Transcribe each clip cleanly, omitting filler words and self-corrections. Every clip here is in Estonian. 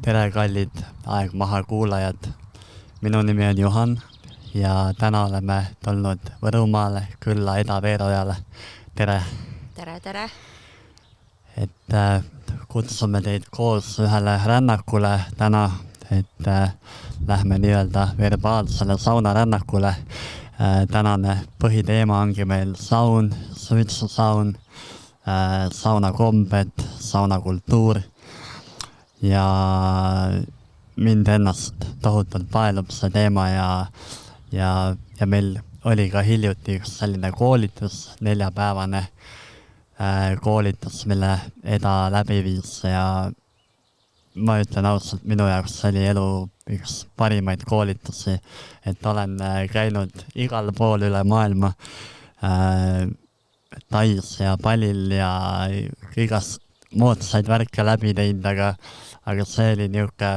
Tere kallid Aeg maha kuulajad. Minu nimi on Juhan ja täna oleme tulnud Võrumaale külla Eda-Veerojale. Tere! Tere, tere! Et kutsume teid koos ühele rännakule täna, et lähme nii-öelda verbaalsele saunarännakule. Tänane põhiteema ongi meil saun, suitsusaun, saunakombed, saunakultuur ja mind ennast tohutult paelub see teema ja meil oli ka hiljuti üks selline koolitus, 4-päevane koolitus, mille Eda läbi viis ja ma ütlen ausalt, minu jaoks see oli elu üks parimaid koolitusi, et olen käinud igal pool üle maailma Tais ja Palil ja igast moodsaid värke läbi teinud, aga see oli niuke,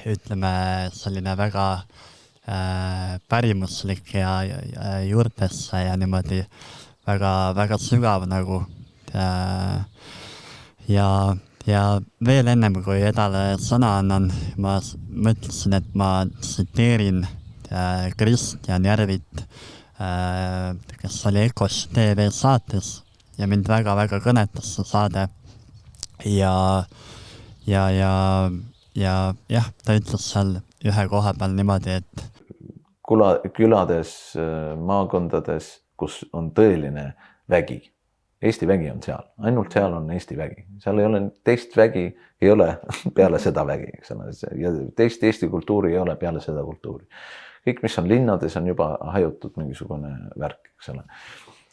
ütleme, selline väga pärimuslik ja juurtesse ja niimoodi väga sügav nagu. Ja veel ennem, kui Edale sõna annan, ma mõtlesin, et ma tsiteerin Kristjan Järvit, kes oli Ekos TV saates ja mind väga kõnetas see saade. Ja jah, ta ütles seal ühe koha peal niimoodi, et külades, maakondades, kus on tõeline vägi. Eesti vägi on seal, ainult seal on Eesti vägi. Seal ei ole teist vägi, ei ole peale seda vägi. Ja teist Eesti kultuuri ei ole peale seda kultuuri. Kõik, mis on linnades, on juba hajutud mingisugune värk.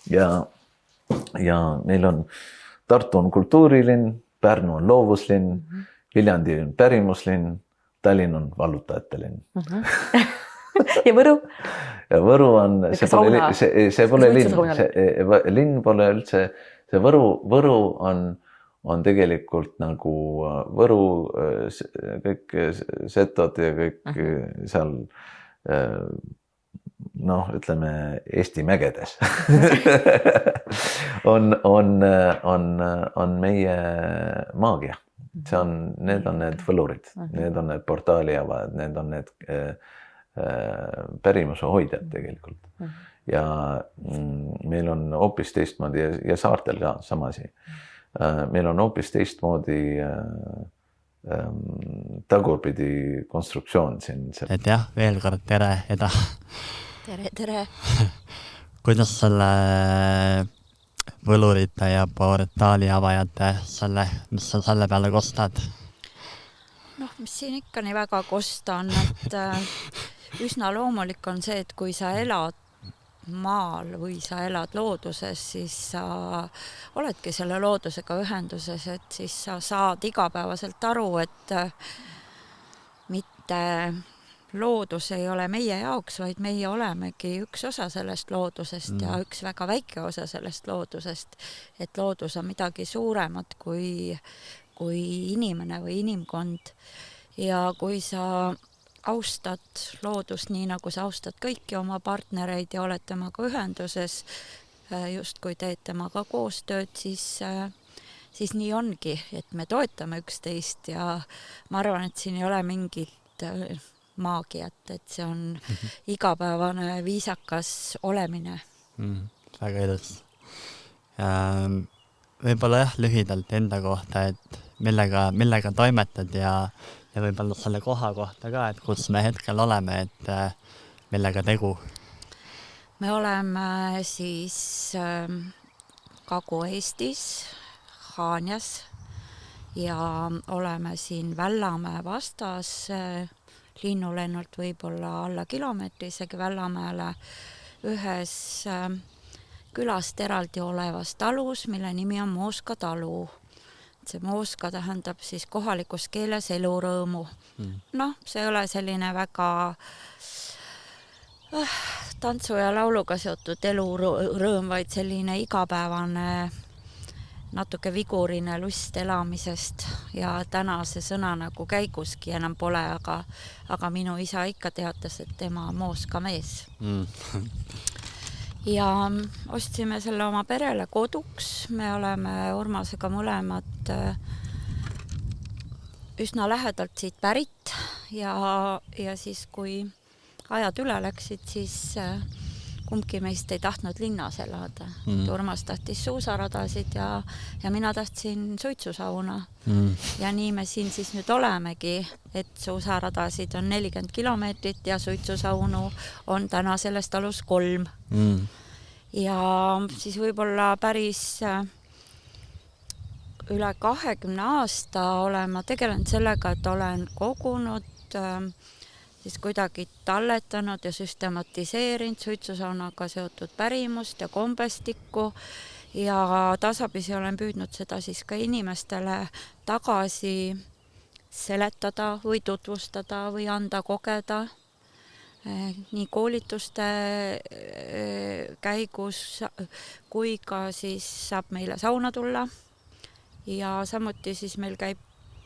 Ja meil on Tartu on kultuurilinn, Pärnu on loovuslinn, Viljandi on pärimuslinn, Tallinn on vallutajate linn. Ja Võru? Ja Võru on, see pole linn, linn pole üldse, see Võru on tegelikult nagu Võru, kõik setod ja kõik seal, ütleme, Eesti mägedes on meie maagia. Need on need võlurid, need on need portaali avajad, need on need pärimuse hoidjad tegelikult. Ja meil on hoopis teistmoodi ja saartel ka sama asi. Meil on hoopis teistmoodi tagurpidi konstruktsioon siin. Et jah, veel kord tere, Eda. Tere! Kuidas selle võlurite ja portaali avajate mis sa selle peale kostad? Mis siin ikka nii väga kosta on, et üsna loomulik on see, et kui sa elad maal või sa elad looduses, siis sa oledki selle loodusega ühenduses, et siis sa saad igapäevaselt aru, et mitte loodus ei ole meie jaoks, vaid meie olemegi üks osa sellest loodusest ja üks väga väike osa sellest loodusest, et loodus on midagi suuremat kui inimene või inimkond. Ja kui sa austad loodust nii, nagu sa austad kõiki oma partnereid ja oled temaga ühenduses, just kui teed temaga koostööd, siis nii ongi, et me toetame üksteist ja ma arvan, et siin ei ole mingit maagiat, et see on igapäevane viisakas olemine. Väga ilus. Võib-olla jah, lühidalt enda kohta, et millega toimetad ja võib-olla selle koha kohta ka, et kus me hetkel oleme, et millega tegu? Me oleme siis Kagu-Eestis, Haanjas ja oleme siin Vällamäe vastas, linnulennult võib-olla alla kilomeetri isegi Vällamäele, ühes külast eraldi olevas talus, mille nimi on Mooska talu. See Mooska tähendab siis kohalikus keeles elurõõmu. See ei ole selline väga tantsu ja lauluga seotud elurõõm, vaid selline igapäevane natuke vigurine lust elamisest ja täna see sõna nagu käiguski enam pole, aga minu isa ikka teatas, et tema on Mooska mees. Ja ostsime selle oma perele koduks. Me oleme Urmasega mõlemad üsna lähedalt siit pärit ja siis, kui ajad üle läksid, siis kumbki meist ei tahtnud linnas elada. Urmas tahtis suusaradasid ja mina tahtsin suitsusauna. Ja nii me siin siis nüüd olemegi, et suusaradasid on 40 kilomeetrit ja suitsusaunu on täna sellest alus 3. Ja siis võib-olla päris üle 20 aasta olen ma tegelenud sellega, et olen kogunud siis kuidagi talletanud ja süstematiseerinud suitsusaunaga seotud pärimust ja kombestikku ja tasapisi olen püüdnud seda siis ka inimestele tagasi seletada või tutvustada või anda kogeda. Nii koolituste käigus kui ka siis saab meile sauna tulla ja samuti siis meil käib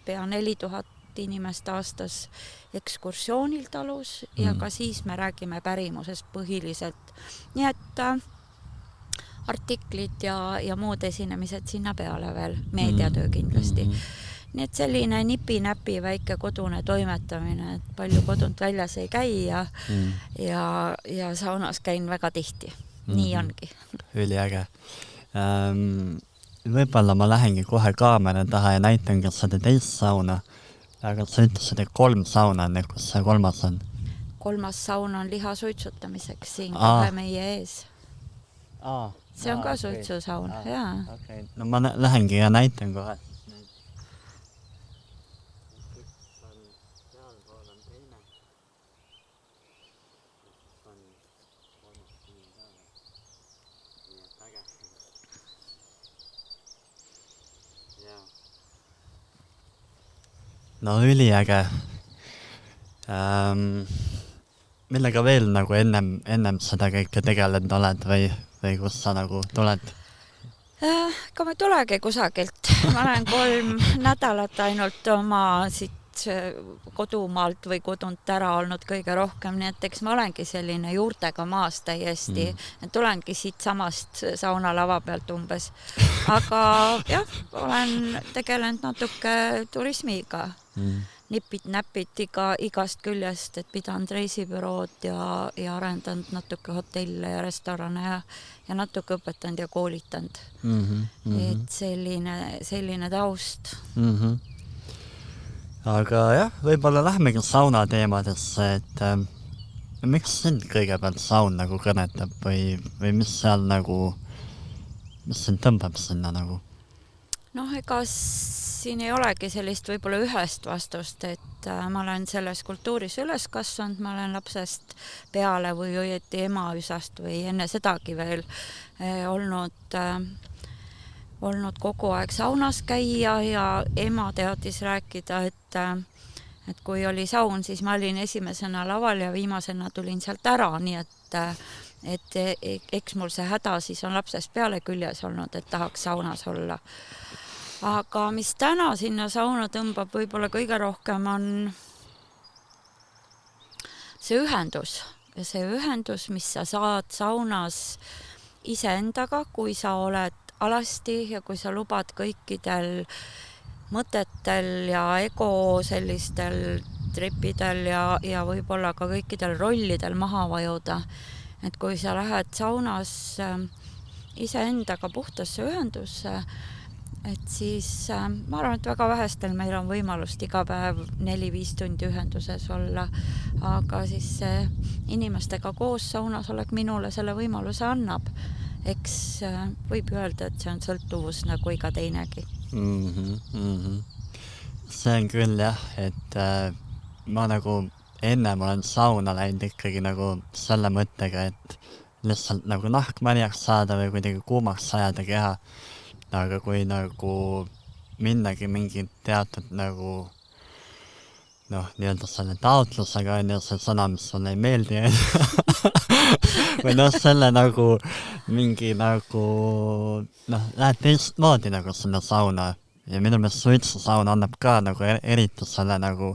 pea 4000 inimest aastas ekskursioonil talus ja ka siis me räägime pärimusest põhiliselt. Nii et artiklid ja muud esinemised sinna peale veel, meediatöö kindlasti. Nii et selline nipi-näpi väike kodune toimetamine, et palju kodunt väljas ei käi ja saunas käin väga tihti. Nii ongi. Üliäge. Võib-olla ma lähengi kohe kaamera taha ja näitan ka seda teist sauna. Aga sa ütlesid, et 3 sauna on, kus see 3. on? 3. saun on liha suitsutamiseks siin kohe meie ees. See on ka suitsusaun, jaa. Okay. No ma lähengi ja näitan kohe. No üliäge. Millega veel nagu ennem seda kõike tegelenud oled või kus sa nagu tuled? Ega ma ei tulegi kusagilt. Ma olen 3 nädalat ainult oma siit kodumaalt või kodunt ära olnud kõige rohkem, nii et eks ma olengi selline juurtega maas täiesti. Tulengi siit samast saunalava pealt umbes. Aga jah, olen tegelenud natuke turismiga. Nipid-näpid igast küljest, et pidanud reisibürood ja arendanud natuke hotelle ja restorane ja natuke õpetanud ja koolitanud. Et selline taust. Aga jah, võib-olla lähmegi sauna teemadesse, et miks sind kõigepealt saun nagu kõnetab või mis seal nagu, mis sind tõmbab sinna nagu? Noh, ega siin ei olegi sellist võib-olla ühest vastust, et ma olen selles kultuuris üles kasvanud, ma olen lapsest peale või õieti emaüsast või enne sedagi veel olnud kogu aeg saunas käia ja ema teadis rääkida, et kui oli saun, siis ma olin esimesena laval ja viimasena tulin sealt ära, nii et eks mul see häda siis on lapsest peale küljes olnud, et tahaks saunas olla. Aga mis täna sinna sauna tõmbab võib-olla kõige rohkem on see ühendus. Ja see ühendus, mis sa saad saunas iseendaga, kui sa oled alasti ja kui sa lubad kõikidel mõtetel ja ego sellistel tripidel ja võib-olla ka kõikidel rollidel maha vajuda. Et kui sa lähed saunas iseendaga puhtasse ühendusse, et siis ma arvan, et väga vähestel meil on võimalust iga päev 4-5 tundi ühenduses olla, aga siis inimestega koos saunas olek minule selle võimaluse annab. Eks võib öelda, et see on sõltuvus nagu iga teinegi. See on küll jah, et ma nagu ennem olen sauna läinud ikkagi nagu selle mõttega, et lihtsalt nagu nahk märjaks saada või kuidagi kuumaks sajada keha. Aga kui nagu minnagi mingi teatud nagu nii-öelda selle taotlusega on ja see sõna, mis sulle ei meeldi või selle nagu mingi nagu lähed teistmoodi nagu sinna sauna ja minu meelest suitsusaun annab ka nagu eriti selle nagu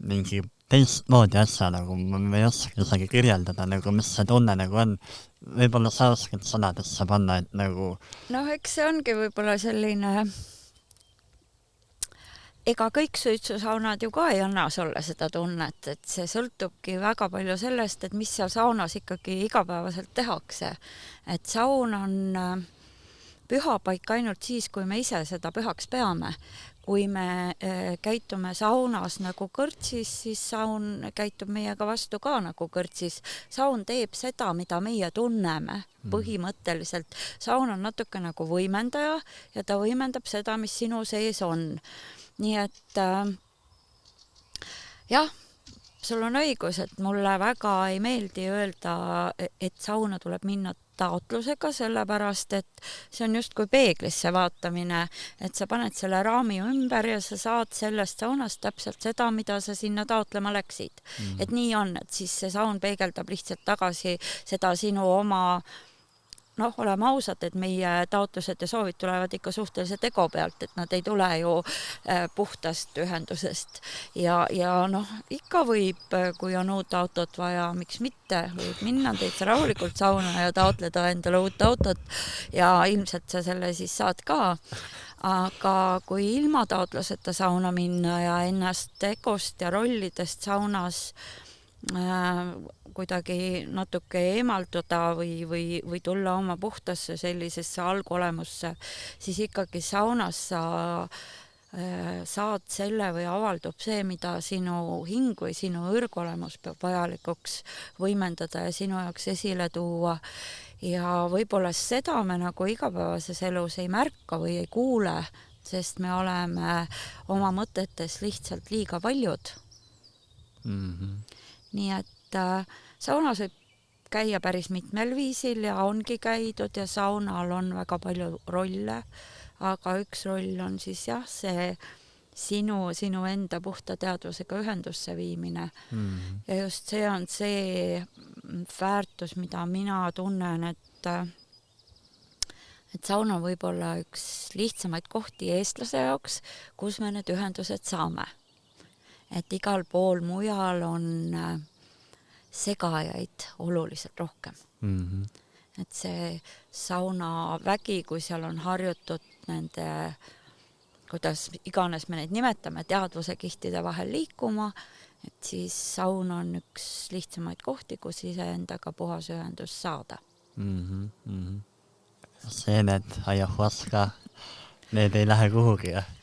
mingi teistmoodi asja nagu ma ei oska isegi kirjeldada nagu mis see tunne nagu on. Võib-olla sa oskad sõnadesse panna, et nagu... eks see ongi võib-olla selline ega kõik suitsusaunad ju ka ei anna sulle seda tunnet, et see sõltubki väga palju sellest, et mis seal saunas ikkagi igapäevaselt tehakse. Et saun on pühapaik ainult siis, kui me ise seda pühaks peame. Kui me käitume saunas nagu kõrtsis, siis saun käitub meiega vastu ka nagu kõrtsis. Saun teeb seda, mida meie tunneme põhimõtteliselt. Saun on natuke nagu võimendaja ja ta võimendab seda, mis sinu sees on. Nii et jah, sul on õigus, et mulle väga ei meeldi öelda, et sauna tuleb minna taotlusega, sellepärast, et see on just kui peeglisse vaatamine, et sa paned selle raami ümber ja sa saad sellest saunast täpselt seda, mida sa sinna taotlema läksid. Et nii on, et siis see saun peegeldab lihtsalt tagasi seda sinu oma, oleme ausad, et meie taotlused ja soovid tulevad ikka suhteliselt ego pealt, et nad ei tule ju puhtast ühendusest. Ja ikka võib, kui on uut autot vaja, miks mitte, võib minna täitsa rahulikult sauna ja taotleda endale uut autot ja ilmselt sa selle siis saad ka. Aga kui ilma taotluseta sauna minna ja ennast egost ja rollidest saunas kuidagi natuke eemalduda või tulla oma puhtasse sellisesse algolemusse, siis ikkagi saunas sa saad selle või avaldub see, mida sinu hing või sinu õrgolemus peab vajalikuks võimendada ja sinu jaoks esile tuua. Ja võib-olla seda me nagu igapäevases elus ei märka või ei kuule, sest me oleme oma mõtetes lihtsalt liiga paljud. Nii et saunas võib käia päris mitmel viisil ja ongi käidud ja saunal on väga palju rolle, aga üks roll on siis jah, see sinu enda puhta teadvusega ühendusse viimine. Ja just see on see väärtus, mida mina tunnen, et sauna võib olla üks lihtsamaid kohti eestlase jaoks, kus me need ühendused saame. Et igal pool mujal on segajaid oluliselt rohkem. Et see sauna vägi, kui seal on harjutud nende, kuidas iganes me neid nimetame, teadvusekihtide vahel liikuma, et siis saun on üks lihtsamaid kohti, kus iseendaga puhas ühendus saada. Seened, ayahuasca, need ei lähe kuhugi, jah?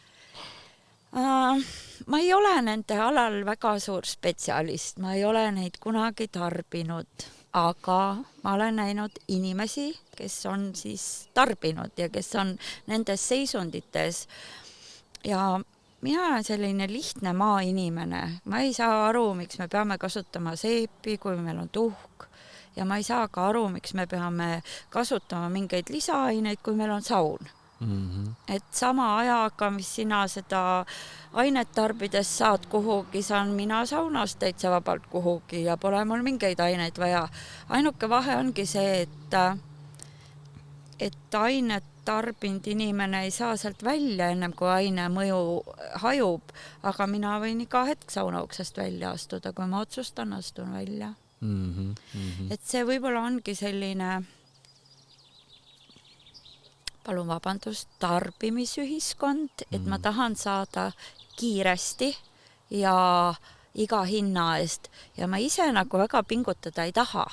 Ma ei ole nende alal väga suur spetsialist, ma ei ole neid kunagi tarbinud, aga ma olen näinud inimesi, kes on siis tarbinud ja kes on nendes seisundites. Ja mina olen selline lihtne maainimene, ma ei saa aru, miks me peame kasutama seepi, kui meil on tuhk, ja ma ei saa ka aru, miks me peame kasutama mingeid lisaaineid, kui meil on saun. Et sama ajaga, mis sina seda ainet tarbides saad kuhugi, saan mina saunas täitsa vabalt kuhugi ja pole mul mingeid aineid vaja. Ainuke vahe ongi see, et ainet tarbinud inimene ei saa sealt välja ennem, kui aine mõju hajub, aga mina võin iga hetk sauna uksest välja astuda, kui ma otsustan, astun välja. Et see võib-olla ongi selline palun vabandust, tarbimisühiskond, et ma tahan saada kiiresti ja iga hinna eest ja ma ise nagu väga pingutada ei taha.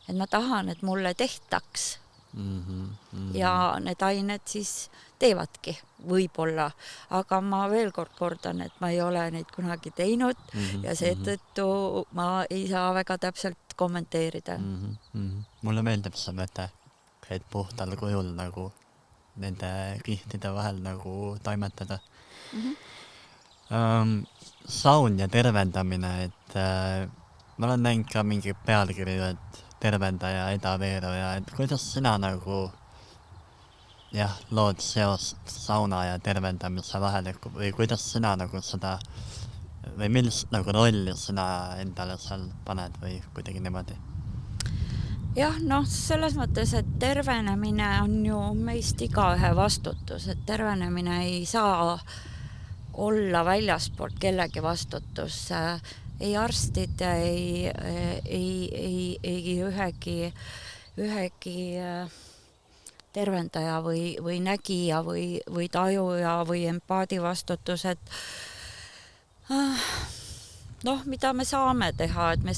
Et ma tahan, et mulle tehtaks ja need ained siis teevadki võib-olla, aga ma veel kord kordan, et ma ei ole neid kunagi teinud ja seetõttu ma ei saa väga täpselt kommenteerida. Mulle meeldib see mõte, et puhtal kujul nagu nende kihtide vahel nagu taimetada. Saun ja tervendamine, et ma olen näinud ka mingi pealkirju, et tervendaja, edaveeruja, et kuidas sina nagu lood seost sauna ja tervendamise vahel või kuidas sina nagu seda või millist nagu rolli sina endale seal paned või kuidagi niimoodi? Jah, selles mõttes, et tervenemine on ju meist igaühe vastutus, et tervenemine ei saa olla väljaspoolt kellegi vastutus. Ei arstide, ei ühegi tervendaja või nägija või tajuja või empaadi vastutus, et noh, mida me saame teha, et me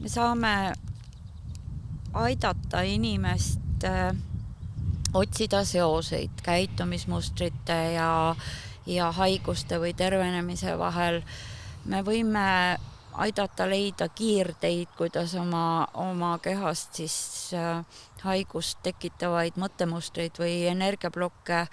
saame aidata inimest otsida seoseid käitumismustrite ja haiguste või tervenemise vahel. Me võime aidata leida kiirteid, kuidas oma kehast siis haigust tekitavaid mõttemustreid või energiablokke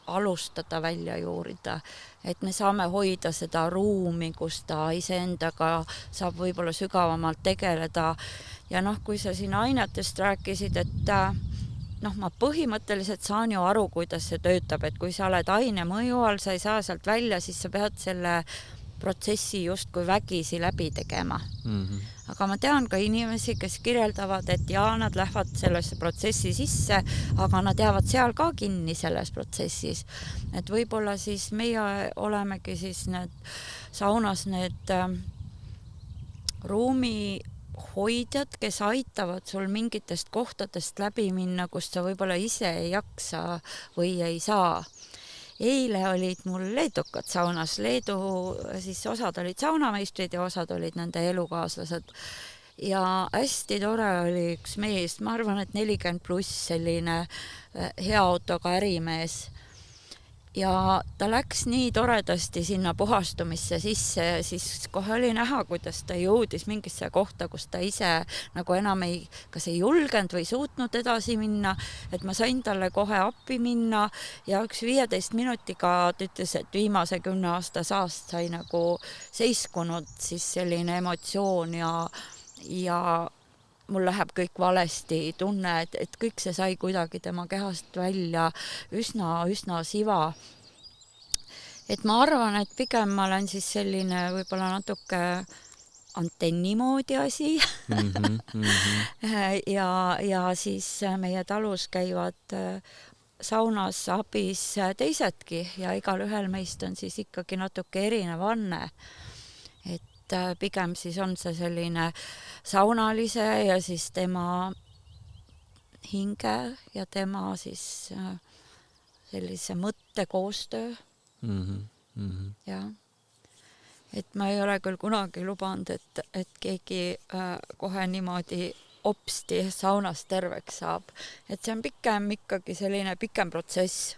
alustada välja juurida, et me saame hoida seda ruumi, kus ta iseendaga saab võib-olla sügavamalt tegeleda. Ja noh, kui sa siin ainetest rääkisid, et noh, ma põhimõtteliselt saan ju aru, kuidas see töötab, et kui sa oled aine mõju all, sa ei saa sealt välja, siis sa pead selle protsessi justkui vägisi läbi tegema. Aga ma tean ka inimesi, kes kirjeldavad, et jaa, nad lähevad sellesse protsessi sisse, aga nad jäävad seal ka kinni selles protsessis. Et võib-olla siis meie olemegi siis need saunas need ruumi hoidjad, kes aitavad sul mingitest kohtadest läbi minna, kust sa võib-olla ise ei jaksa või ei saa. Eile olid mul leedukad saunas. Leedu siis osad olid saunameistrid ja osad olid nende elukaaslased. Ja hästi tore oli üks mees, ma arvan, et 40+ selline hea autoga ärimees. Ja ta läks nii toredasti sinna puhastumisse sisse ja siis kohe oli näha, kuidas ta jõudis mingisse kohta, kus ta ise nagu enam kas ei julgenud või suutnud edasi minna, et ma sain talle kohe appi minna ja üks 15 minutiga ta ütles, et viimase 10 aasta saast sai nagu seiskunud siis selline emotsioon ja mul läheb kõik valesti, tunne, et kõik see sai kuidagi tema kehast välja üsna siva. Et ma arvan, et pigem ma olen siis selline võib-olla natuke antenni moodi asi. Ja siis meie talus käivad saunas abis teisedki ja igal ühel meist on siis ikkagi natuke erinev anne. Pigem siis on see selline saunalise ja siis tema hinge ja tema siis sellise mõttekoostöö. Ja. Et ma ei ole küll kunagi lubanud, et keegi kohe niimoodi opsti saunast terveks saab. Et see on ikkagi selline pikem protsess.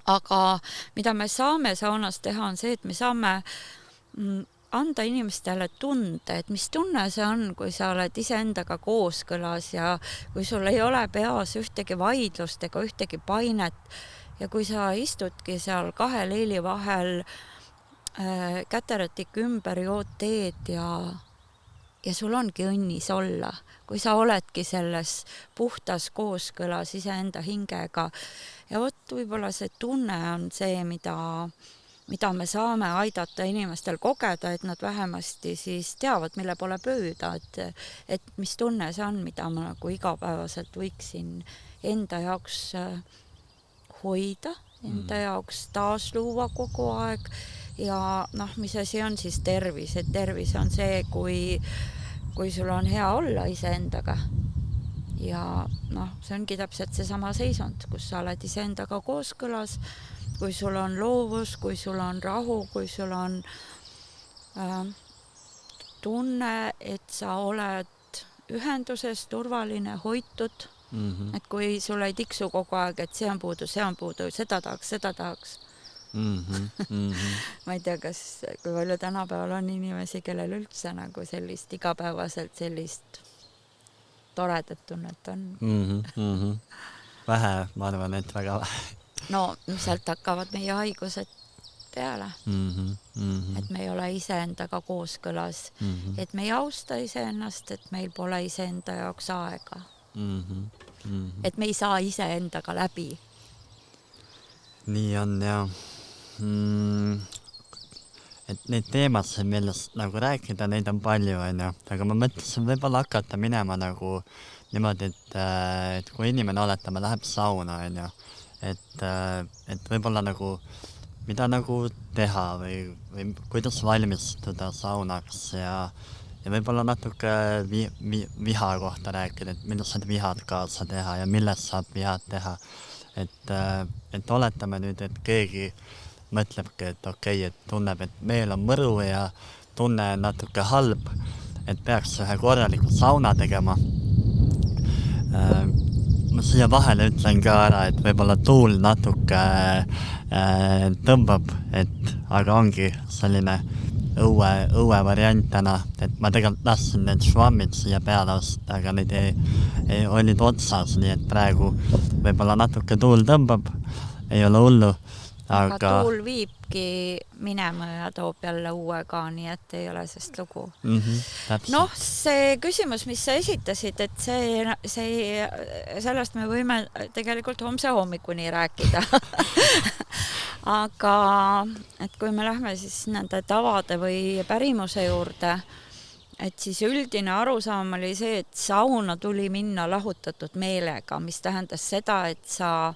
Aga mida me saame saunas teha on see, et me saame anda inimestele tunde, et mis tunne see on, kui sa oled iseendaga kooskõlas ja kui sul ei ole peas ühtegi vaidlust ega ühtegi painet ja kui sa istudki seal kahe leili vahel käterätik ümber, jood teed ja sul ongi õnnis olla, kui sa oledki selles puhtas kooskõlas iseenda hingega. Ja vot võib-olla see tunne on see, mida me saame aidata inimestel kogeda, et nad vähemasti siis teavad, mille poole pööda, et mis tunne see on, mida ma nagu igapäevaselt võiksin enda jaoks hoida, enda jaoks taas luua kogu aeg ja noh, mis asi on siis tervis, et tervis on see, kui sul on hea olla iseendaga ja noh, see ongi täpselt seesama seisund, kus sa oled iseendaga kooskõlas, kui sul on loovus, kui sul on rahu, kui sul on tunne, et sa oled ühenduses, turvaline, hoitud, et kui sul ei tiksu kogu aeg, et see on puudu, seda tahaks. Ma ei tea, kui palju tänapäeval on inimesi, kellel üldse nagu sellist igapäevaselt sellist toredat tunnet on. Vähe, ma arvan, et väga vähe. No sealt hakkavad meie haigused peale. Et me ei ole iseendaga kooskõlas, et me ei austa iseennast, et meil pole iseenda jaoks aega. Et me ei saa iseendaga läbi. Nii on, ja. Et neid teemasid, millest nagu rääkida, neid on palju, aga ma mõtlesin võib-olla hakata minema nagu niimoodi, et kui inimene oletama läheb sauna, et võib-olla nagu, mida nagu teha või kuidas valmistuda saunaks ja võib-olla natuke viha kohta rääkida, et millest saad vihad kaasa teha ja millest saab vihad teha. Et oletame nüüd, et keegi mõtlebki, et okei, et tunneb, et meel on mõru ja tunne on natuke halb, et peaks ühe korraliku sauna tegema. Ma siia vahele ütlen ka ära, et võib-olla tuul natuke tõmbab, aga ongi selline õue variant täna, et ma tegelikult tahtsin need švammid siia peale osta, aga neid ei olid otsas, nii et praegu võib-olla natuke tuul tõmbab, ei ole hullu. Aga tuul viibki minema ja toob jälle uue ka, nii et ei ole sest lugu. Noh, see küsimus, mis sa esitasid, et sellest me võime tegelikult homse hommikuni rääkida. Aga et kui me lähme siis nende tavade või pärimuse juurde, et siis üldine arusaam oli see, et sauna tuli minna lahutatud meelega, mis tähendas seda, et sa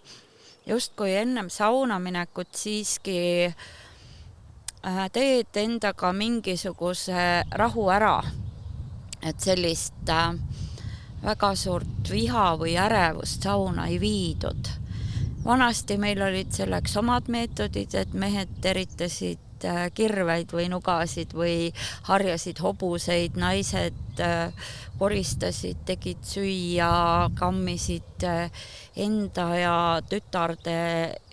justkui ennem sauna minekut siiski teed endaga mingisuguse rahu ära, et sellist väga suurt viha või ärevust sauna ei viidud. Vanasti meil olid selleks omad meetodid, et mehed teritasid kirveid või nugasid või harjasid hobuseid, naised koristasid, tegid süüa, kammisid enda ja tütarde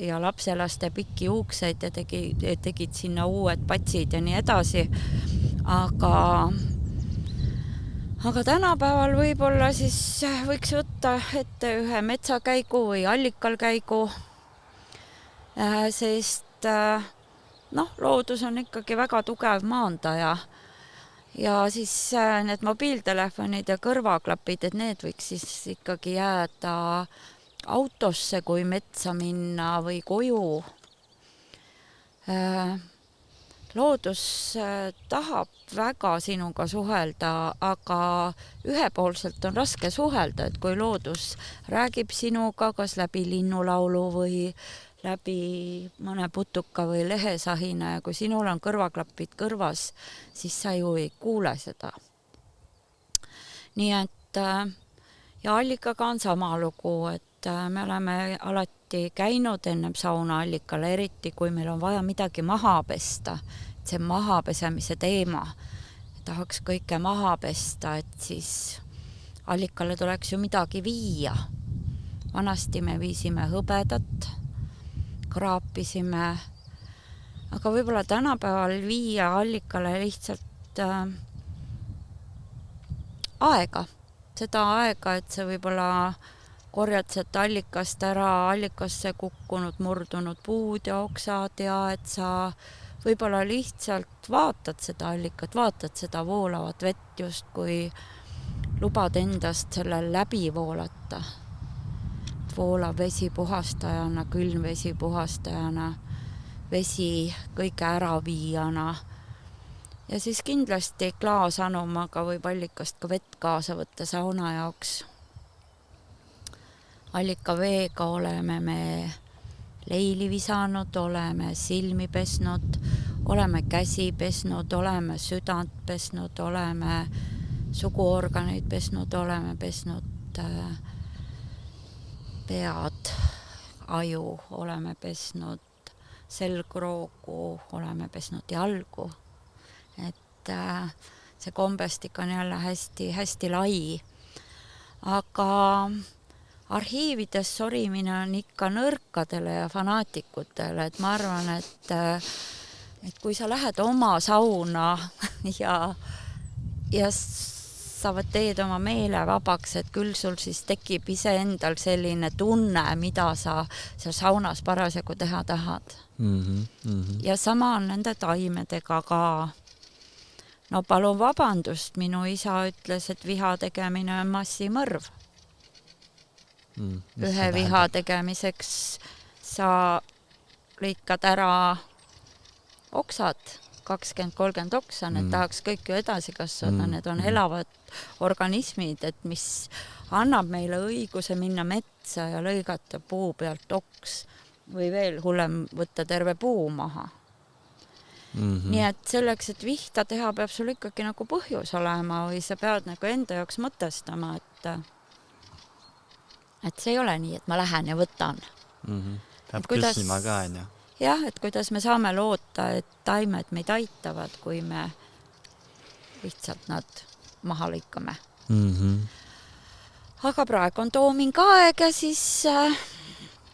ja lapselaste pikki juukseid ja tegid sinna uued patsid ja nii edasi. Aga tänapäeval võib-olla siis võiks võtta ette ühe metsakäigu või allikal käigu, sest loodus on ikkagi väga tugev maandaja ja siis need mobiiltelefonid ja kõrvaklapid, et need võiks siis ikkagi jääda autosse, kui metsa minna või koju. Loodus tahab väga sinuga suhelda, aga ühepoolselt on raske suhelda, et kui loodus räägib sinuga kas läbi linnulaulu või läbi mõne putuka või lehesahina ja kui sinul on kõrvaklapid kõrvas, siis sa ju ei kuule seda. Nii et ja allikaga on sama lugu, et me oleme alati käinud ennem sauna allikale, eriti kui meil on vaja midagi maha pesta. See maha pesemise teema. Tahaks kõike maha pesta, et siis allikale tuleks ju midagi viia. Vanasti me viisime hõbedat, kraapisime, aga võib-olla tänapäeval viia allikale lihtsalt aega. Seda aega, et sa võib-olla korjad seda allikast ära, allikasse kukkunud, murdunud puud ja oksad ja et sa võib-olla lihtsalt vaatad seda allikat, vaatad seda voolavat vett just, kui lubad endast sellel läbi voolata. Voolav vesi puhastajana, külm vesi puhastajana, vesi kõige äraviijana. Ja siis kindlasti klaasanumaga või allikast ka vett kaasa võtta sauna jaoks. Allika veega oleme me leili visanud, oleme silmi pesnud, oleme käsi pesnud, oleme südant pesnud, oleme suguorganeid pesnud, oleme pesnud pead, aju, oleme pesnud selgroogu, oleme pesnud jalgu. Et see kombestik on jälle hästi lai. Aga arhiivides sorimine on ikka nõrkadele ja fanaatikutele, et ma arvan, et kui sa lähed oma sauna ja sa teed oma meele vabaks, et küll sul siis tekib iseendal selline tunne, mida sa seal saunas parasjagu teha tahad. Ja sama on nende taimedega ka. No palun vabandust, minu isa ütles, et viha tegemine on massimõrv. Ühe viha tegemiseks sa lõikad ära oksad, 20-30 oksa, need tahaks kõik ju edasi kasvada, need on elavad organismid, et mis annab meile õiguse minna metsa ja lõigata puu pealt oks või veel hullem võtta terve puu maha. Nii et selleks, et vihta teha, peab sul ikkagi nagu põhjus olema või sa pead nagu enda jaoks mõtestama, et see ei ole nii, et ma lähen ja võtan. Peab küsima ka, on ju. Jah, et kuidas me saame loota, et taimed meid aitavad, kui me lihtsalt nad maha lõikame. Aga praegu on toominga aeg ja siis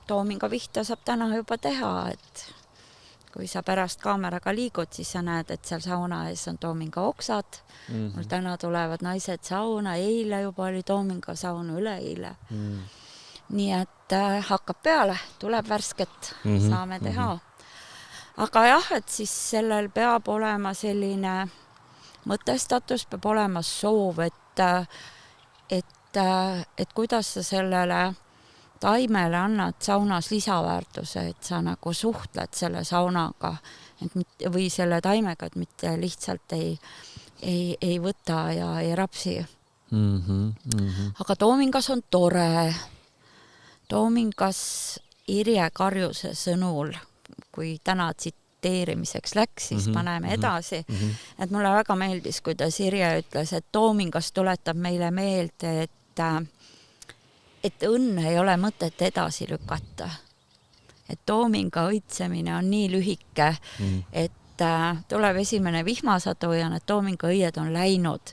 toominga vihta saab täna juba teha, et kui sa pärast kaameraga liigud, siis sa näed, et seal sauna ees on toominga oksad. Mul täna tulevad naised sauna, eile juba oli toominga saun, üleeile. Nii et hakkab peale, tuleb värsket, saame teha. Aga jah, et siis sellel peab olema selline mõtestatus, peab olema soov, et kuidas sa sellele taimele annad saunas lisaväärtuse, et sa nagu suhtled selle saunaga või selle taimega, et mitte lihtsalt ei võta ja ei rapsi. Aga toomingas on tore. Toomingas Irje Karjuse sõnul, kui täna tsiteerimiseks läks, siis paneme edasi. Et mulle väga meeldis, kuidas Irje ütles, et toomingas tuletab meile meelde, et õnne ei ole mõtet edasi lükata. Et toominga õitsemine on nii lühike, et tuleb esimene vihmasadu ja need toominga õied on läinud.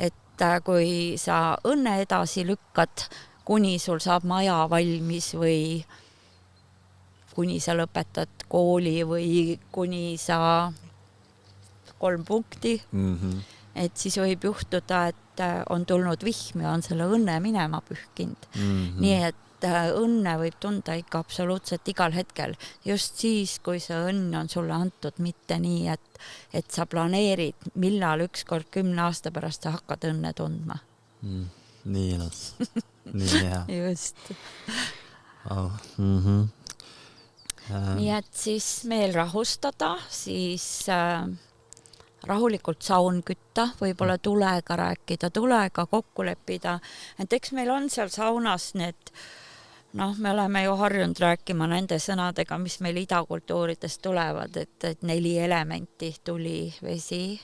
Et kui sa õnne edasi lükkad, kuni sul saab maja valmis või kuni sa lõpetad kooli või kuni sa 3 punkti, et siis võib juhtuda, et on tulnud vihm ja on selle õnne minema pühkinud. Nii et õnne võib tunda ikka absoluutselt igal hetkel. Just siis, kui see õnn on sulle antud, mitte nii, et sa planeerid, millal ükskord 10 aasta pärast sa hakkad õnne tundma. Nii ilus. Nii hea. Just. Nii et siis meel rahustada, siis rahulikult saun kütta, võib-olla tulega rääkida, tulega kokku leppida. Et eks meil on seal saunas need, me oleme ju harjunud rääkima nende sõnadega, mis meil idakultuuridest tulevad, et 4 elementi, tuli, vesi,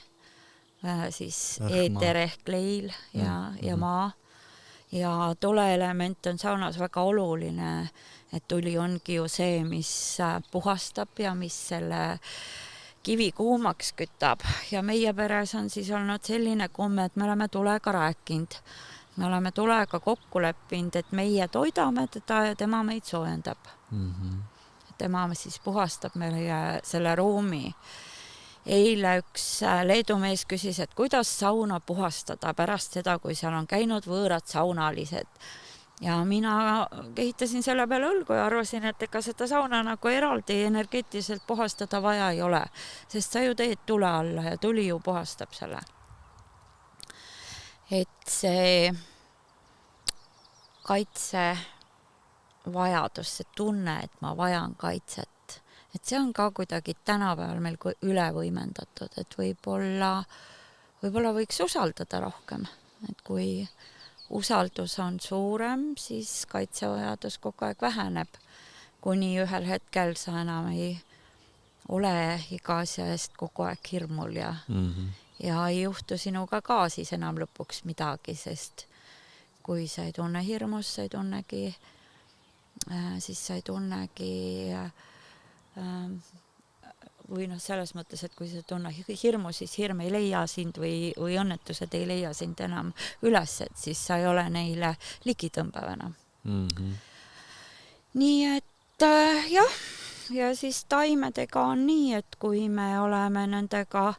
siis eeter ehk leil ja maa. Ja tuleelement on saunas väga oluline, et tuli ongi ju see, mis puhastab ja mis selle kivi kuumaks kütab. Ja meie peres on siis olnud selline komme, et me oleme tulega rääkinud. Me oleme tulega kokku leppinud, et meie toidame teda ja tema meid soojendab. Tema siis puhastab meie selle ruumi. Eile üks Leedu mees küsis, et kuidas sauna puhastada pärast seda, kui seal on käinud võõrad saunalised. Ja mina kehitasin selle peale õlgu ja arvasin, et ega seda sauna nagu eraldi energeetiliselt puhastada vaja ei ole, sest sa ju teed tule alla ja tuli ju puhastab selle. Et see kaitse vajadus, see tunne, et ma vajan kaitset, et see on ka kuidagi tänapäeval meil üle võimendatud, et võib-olla võiks usaldada rohkem, et kui usaldus on suurem, siis kaitsevajadus kogu aeg väheneb, kuni ühel hetkel sa enam ei ole iga asja eest kogu aeg hirmul ja ei juhtu sinuga ka siis enam lõpuks midagi, sest kui sa ei tunne hirmus, sa ei tunnegi, siis sa ei tunnegi või selles mõttes, et kui sa tunne hirmu, siis hirm ei leia sind või õnnetused ei leia sind enam üles, et siis sa ei ole neile ligitõmbav enam. Nii et jah, ja siis taimedega on nii, et kui me oleme nendega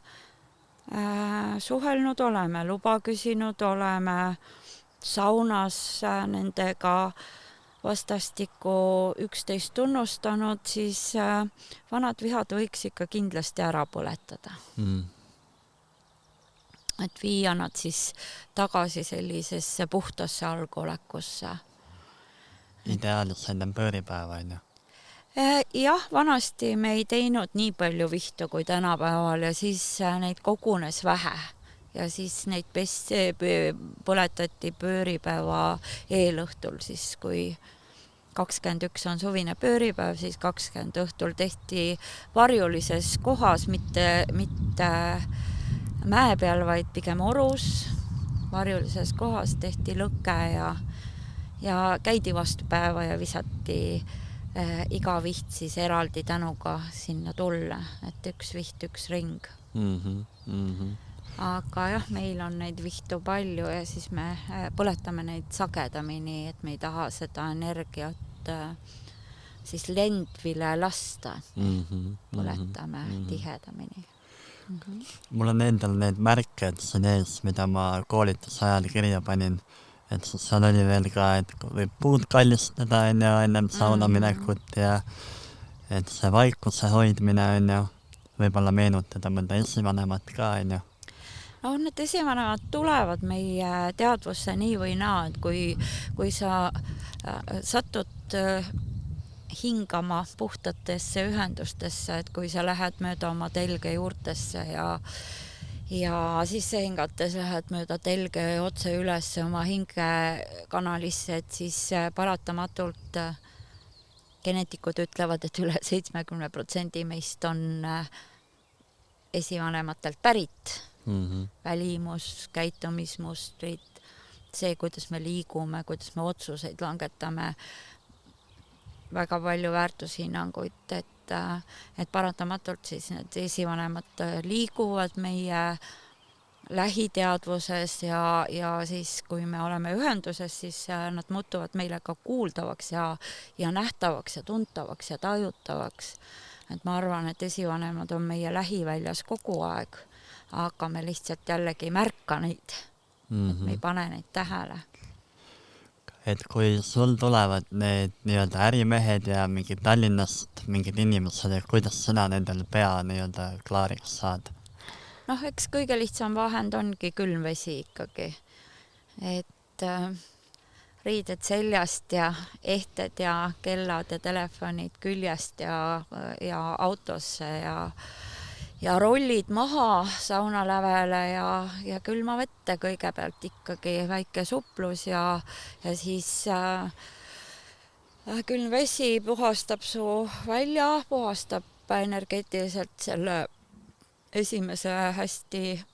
suhelnud, oleme luba küsinud, oleme saunas nendega vastastikku üksteist tunnustanud, siis vanad vihad võiks ikka kindlasti ära põletada. Et viia nad siis tagasi sellisesse puhtasse algolekusse. Ideaalis enne pööripäeva, on ju? Jah, vanasti me ei teinud nii palju vihtu kui tänapäeval ja siis neid kogunes vähe. Ja siis neid põletati pööripäeva eelõhtul, siis kui 21 on suvine pööripäev, siis 20 õhtul tehti varjulises kohas, mitte mäe peal, vaid pigem orus. Varjulises kohas tehti lõke ja käidi vastu päeva ja visati iga viht siis eraldi tänuga sinna tulle, et üks viht, üks ring. Aga jah, meil on neid vihtu palju ja siis me põletame neid sagedamini, et me ei taha seda energiat siis lendvile lasta. Põletame tihedamini. Mul on endal need märked siin ees, mida ma koolituse ajal kirja panin, et siis seal oli veel ka, et võib puud kallistada ennem sauna minekut ja et see vaikuse hoidmine võib-olla meenutada mõnda esivanemat ka. No, need esivanemad tulevad meie teadvusse nii või naa, et kui sa satud hingama puhtatesse ühendustesse, et kui sa lähed mööda oma telge juurtesse ja sisse hingates lähed mööda telge otse üles oma hingekanalisse, et siis paratamatult geneetikud ütlevad, et üle 70% meist on esivanematelt pärit. Välimus, käitumismustrid, see, kuidas me liigume, kuidas me otsuseid langetame, väga palju väärtushinnanguid, et paratamatult siis need esivanemad liiguvad meie lähiteadvuses ja siis, kui me oleme ühenduses, siis nad muutuvad meile ka kuuldavaks ja nähtavaks ja tuntavaks ja tajutavaks. Et ma arvan, et esivanemad on meie lähiväljas kogu aeg, aga me lihtsalt jällegi ei märka neid, et me ei pane neid tähele. Et kui sul tulevad need nii-öelda ärimehed ja mingid Tallinnast mingid inimesed, ja kuidas sina nendel pea nii-öelda klaariks saad? Noh, eks kõige lihtsam vahend ongi külmvesi ikkagi. Et riided seljast ja ehted ja kellad ja telefonid küljest ja autosse ja rollid maha saunalävele ja külma vette kõigepealt ikkagi väike suplus ja siis külm vesi puhastab su välja, puhastab energeetiliselt selle esimese hästi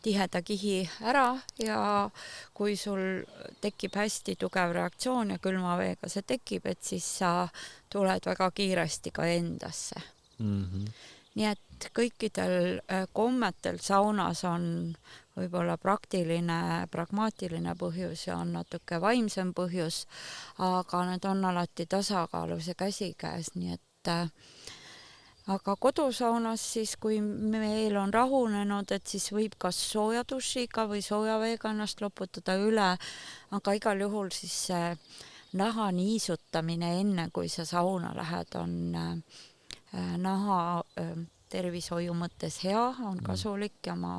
tiheda kihi ära ja kui sul tekib hästi tugev reaktsioon ja külma veega see tekib, et siis sa tuled väga kiiresti ka endasse. Nii et kõikidel kommetel saunas on võib-olla praktiline, pragmaatiline põhjus ja on natuke vaimsem põhjus, aga need on alati tasakaalus ja käsikäes, nii et aga kodusaunas siis, kui meil on rahunenud, et siis võib kas sooja dušiga või sooja veega ennast loputada üle, aga igal juhul siis see naha niisutamine enne, kui sa sauna lähed, on naha tervishoiu mõttes hea, on kasulik ja ma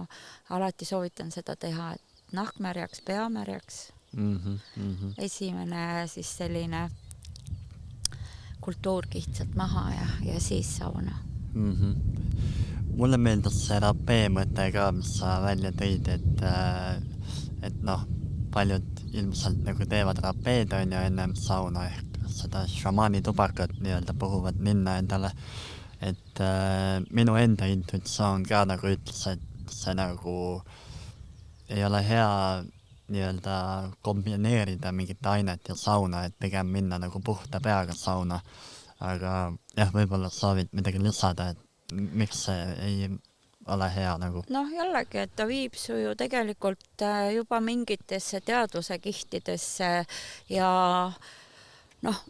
alati soovitan seda teha, et nahk märjaks, pea märjaks. Esimene siis selline kultuurkiht sealt maha ja siis sauna. Mulle meeldis see rapee mõte ka, mis sa välja tõid, et noh, paljud ilmselt nagu teevad rapeed on ju ennem sauna ehk seda šamaani tubakat nii-öelda puhuvad ninna endale, et minu enda intuitsioon ka nagu ütles, et see nagu ei ole hea nii-öelda kombineerida mingit ainet ja sauna, et pigem minna nagu puhta peaga sauna. Aga jah, võib-olla soovid midagi lisada, et miks see ei ole hea nagu? Noh, jällegi, et ta viib su ju tegelikult juba mingitesse teadvuse kihtidesse ja noh,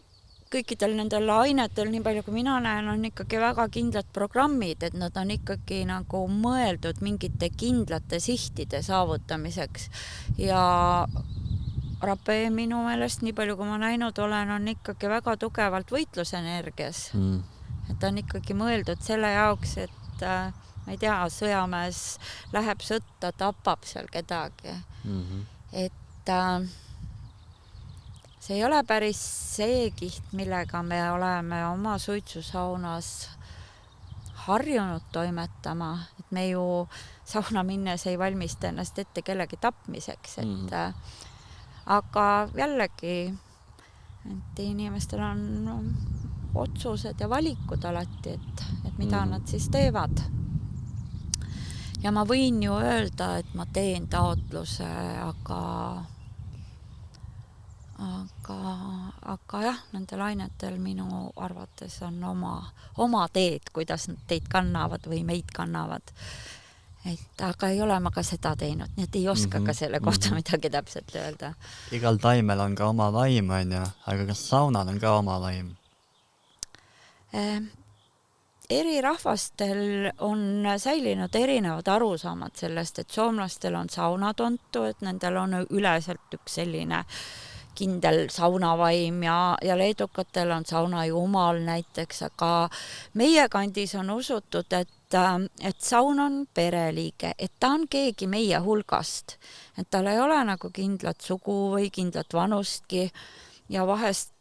kõikidel nendel ainetel, nii palju kui mina näen, on ikkagi väga kindlad programmid, et nad on ikkagi nagu mõeldud mingite kindlate sihtide saavutamiseks ja rapee minu meelest, nii palju kui ma näinud olen, on ikkagi väga tugevalt võitlusenergias. Et ta on ikkagi mõeldud selle jaoks, et ma ei tea, sõjamees läheb sõtta, tapab seal kedagi. Et see ei ole päris see kiht, millega me oleme oma suitsusaunas harjunud toimetama, et me ju sauna minnes ei valmista ennast ette kellegi tapmiseks, et aga jällegi et inimestel on otsused ja valikud alati, et mida nad siis teevad. Ja ma võin ju öelda, et ma teen taotluse, aga jah, nendel ainetel minu arvates on oma teed, kuidas nad teid kannavad või meid kannavad. Aga ei ole ma ka seda teinud, nii et ei oska ka selle kohta midagi täpselt öelda. Igal taimel on ka oma vaim, on ju, aga kas saunal on ka oma vaim? Eri rahvastel on säilinud erinevad arusaamad sellest, et soomlastel on saunatontu, et nendel on üleselt üks selline kindel saunavaim ja leedukatel on saunajumal näiteks, aga meie kandis on usutud, et saun on pereliige, et ta on keegi meie hulgast, et tal ei ole nagu kindlat sugu või kindlat vanustki ja vahest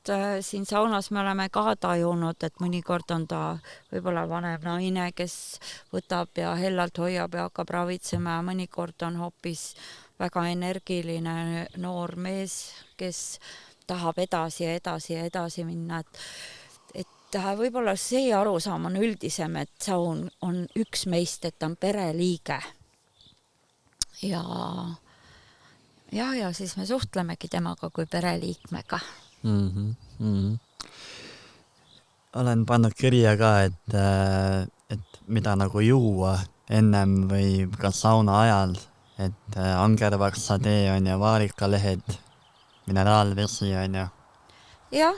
siin saunas me oleme ka tajunud, et mõnikord on ta võib-olla vanem naine, kes võtab ja hellalt hoiab ja hakkab ravitsema ja mõnikord on hoopis väga energiline noor mees, kes tahab edasi ja edasi ja edasi minna, et võib-olla see arusaam on üldisem, et saun on üks meist, et ta on pereliige. Ja siis me suhtlemegi temaga kui pereliikmega. Olen pannud kirja ka, et mida nagu juua ennem või ka sauna ajal, et angervaksatee on ja vaarikalehed, mineraalvesi on ju. Jah,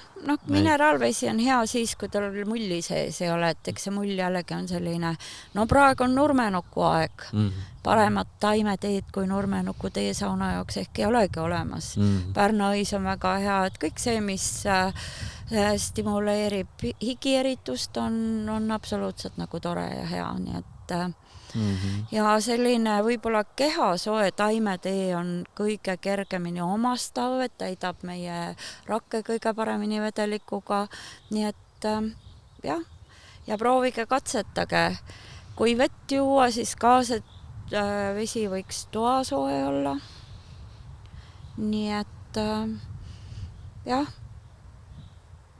mineraalvesi on hea siis, kui tal mulli sees ei ole, et eks see mull jällegi on selline, praegu on nurmenuku aeg. Paremat taimeteed kui nurmenuku tee sauna jaoks ehk ei olegi olemas. Pärnaõis on väga hea, et kõik see, mis stimuleerib higieritust, on absoluutselt nagu tore ja hea, nii et ja selline võib-olla kehasoe taimetee on kõige kergemini omastav, et täidab meie rakke kõige paremini vedelikuga, nii et jah, ja proovige katsetage. Kui vett juua, siis ka see vesi võiks toasoe olla. Nii et jah,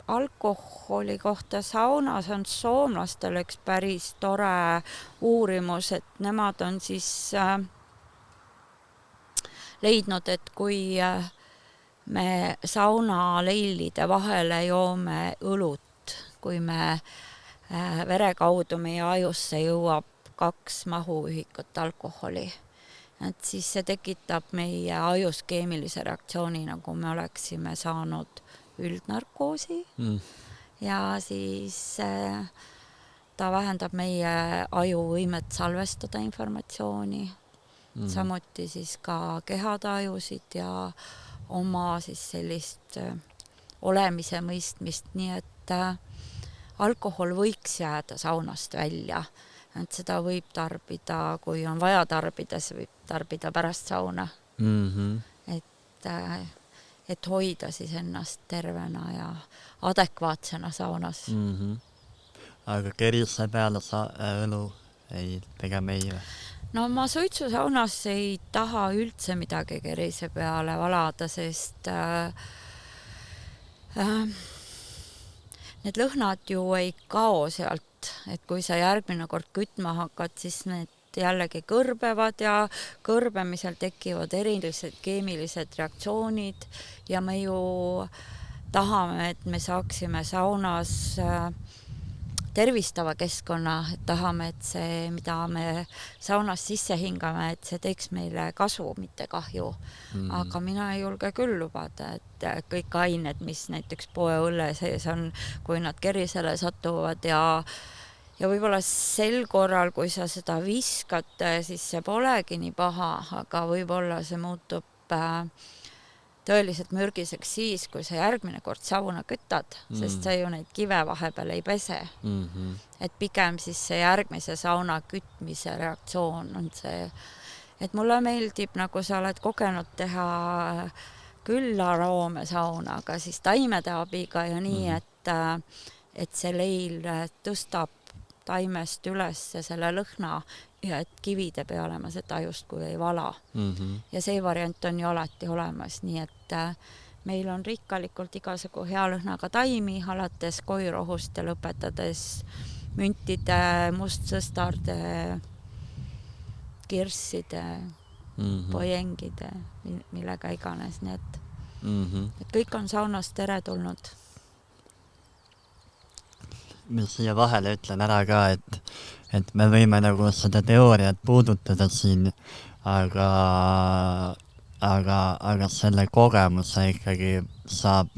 alkoholi kohta saunas on soomlastel üks päris tore uurimus, et nemad on siis leidnud, et kui me saunaleilide vahele joome õlut, kui me vere kaudu meie ajusse jõuab 2 mahuühikut alkoholi, et siis see tekitab meie ajus keemilise reaktsiooni, nagu me oleksime saanud üldnarkoosi ja siis ta vähendab meie aju võimet salvestada informatsiooni, samuti siis ka kehatajusid ja oma siis sellist olemise mõistmist, nii et alkohol võiks jääda saunast välja, et seda võib tarbida, kui on vaja tarbida, see võib tarbida pärast sauna, et hoida siis ennast tervena ja adekvaatsena saunas. Aga kerise peale õlu ei tegema ei või? No ma suitsusaunas ei taha üldse midagi kerise peale valada, sest need lõhnad ju ei kao sealt, et kui sa järgmine kord kütma hakkad, siis need jällegi kõrbevad ja kõrbemisel tekivad erilised keemilised reaktsioonid ja me ju tahame, et me saaksime saunas tervistava keskkonna, et tahame, et see, mida me saunas sisse hingame, et see teeks meile kasu, mitte kahju. Aga mina ei julge küll lubada, et kõik ained, mis näiteks poeõlle sees on, kui nad kerisele satuvad ja võib-olla sel korral, kui sa seda viskad, siis see polegi nii paha, aga võib-olla see muutub tõeliselt mürgiseks siis, kui sa järgmine kord sauna kütad, sest sa ju neid kive vahepeal ei pese. Et pigem siis see järgmise sauna kütmise reaktsioon on see, et mulle meeldib, nagu sa oled kogenud teha küll aroome saunaga, siis taimede abiga ja nii, et see leil tõstab taimest üles selle lõhna ja et kivide peale ma seda justkui ei vala. Ja see variant on ju alati olemas, nii et meil on rikkalikult igasugu hea lõhnaga taimi, alates koirohust ja lõpetades müntide, mustsõstarde, kirsside, pojengide, millega iganes, nii et kõik on saunas teretulnud. Ma siia vahele ütlen ära ka, et me võime nagu seda teooriat puudutada siin, aga selle kogemuse ikkagi saab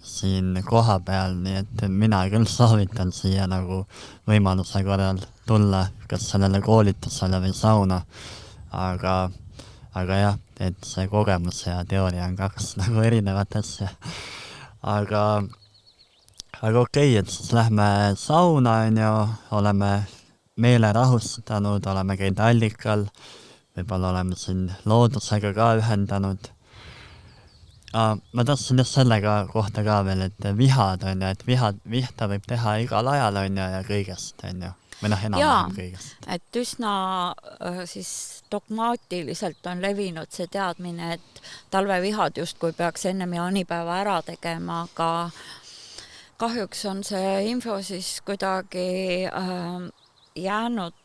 siin koha peal, nii et mina küll soovitan siia nagu võimaluse korral tulla kas sellele koolitusele või sauna, aga jah, et see kogemus ja teooria on kaks nagu erinevat asja. Aga okei, et siis lähme sauna, on ju, oleme meele rahustanud, oleme käinud allikal, võib-olla oleme siin loodusega ka ühendanud. Ma tahtsin just sellega kohta ka veel, et vihad on ju, et vihta võib teha igal ajal on ju ja kõigest on ju. Või enam-vähem kõigest. Et üsna siis dogmaatiliselt on levinud see teadmine, et talvevihad justkui peaks ennem jaanipäeva ära tegema, aga kahjuks on see info siis kuidagi jäänud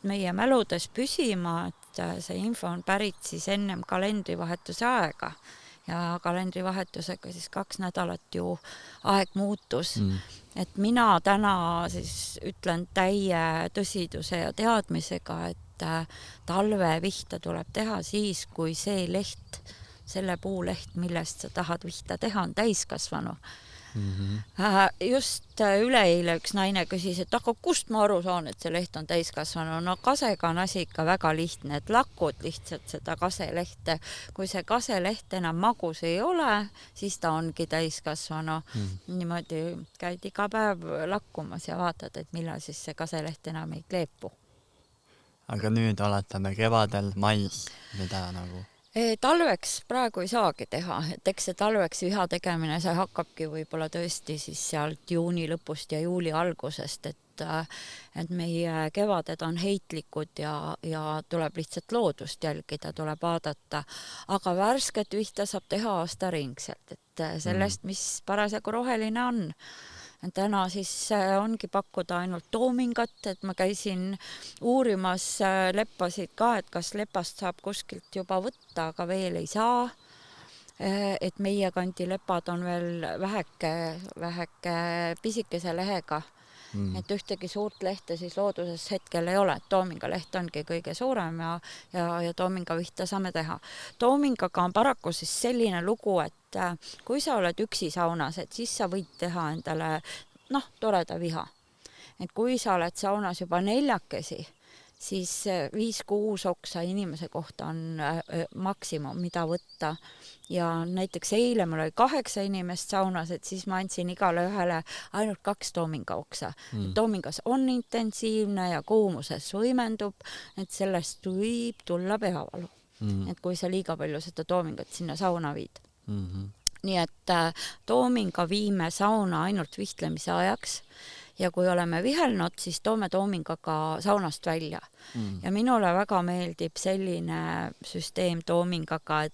meie mäludes püsima, et see info on pärit siis ennem kalendrivahetuse aega ja kalendrivahetusega siis 2 nädalat ju aeg muutus. Et mina täna siis ütlen täie tõsiduse ja teadmisega, et talvevihta tuleb teha siis, kui see leht, selle puuleht, millest sa tahad vihta teha, on täiskasvanu. Just üleeile üks naine küsis, et aga kust ma aru saan, et see leht on täiskasvanu? No kasega on asi ikka väga lihtne, et lakud lihtsalt seda kaselehte. Kui see kaseleht enam magus ei ole, siis ta ongi täiskasvanu. Niimoodi käid iga päev lakkumas ja vaatad, et millal siis see kaseleht enam ei kleepu. Aga nüüd oletame kevadel, mais, mida nagu... Talveks praegu ei saagi teha, et eks see talveks viha tegemine, see hakkabki võib-olla tõesti siis sealt juuni lõpust ja juuli algusest, et meie kevaded on heitlikud ja tuleb lihtsalt loodust jälgida, tuleb vaadata, aga värsket vihta saab teha aastaringselt, et sellest, mis parasjagu roheline on. Täna siis ongi pakkuda ainult toomingat, et ma käisin uurimas leppasid ka, et kas lepast saab kuskilt juba võtta, aga veel ei saa. Et meie kandi lepad on veel väheke pisikese lehega. Et ühtegi suurt lehte siis looduses hetkel ei ole, et toomingaleht ongi kõige suurem ja toomingavihta saame teha. Toomingaga on paraku siis selline lugu, et kui sa oled üksi saunas, et siis sa võid teha endale toreda viha. Et kui sa oled saunas juba 4, siis 5-6 oksa inimese kohta on maksimum, mida võtta. Ja näiteks eile mul oli 8 inimest saunas, et siis ma andsin igale ühele ainult 2 toominga oksa. Toomingas on intensiivne ja kuumuses võimendub, et sellest võib tulla peavalu. Et kui sa liiga palju seda toomingat sinna sauna viid. Nii et toominga viime sauna ainult vihtlemise ajaks ja kui oleme vihelnud, siis toome toomingaga saunast välja. Ja minule väga meeldib selline süsteem toomingaga,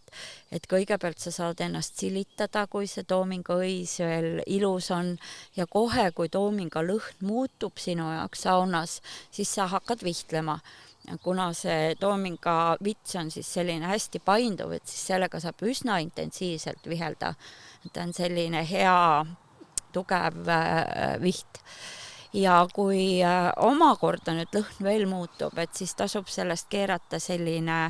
et kõigepealt sa saad ennast silitada, kui see toominga õis veel ilus on ja kohe, kui toominga lõhn muutub sinu jaoks saunas, siis sa hakkad vihtlema. Kuna see toominga vits on siis selline hästi painduv, et siis sellega saab üsna intensiivselt vihelda. Ta on selline hea, tugev viht. Ja kui omakorda nüüd lõhn veel muutub, et siis tasub sellest keerata selline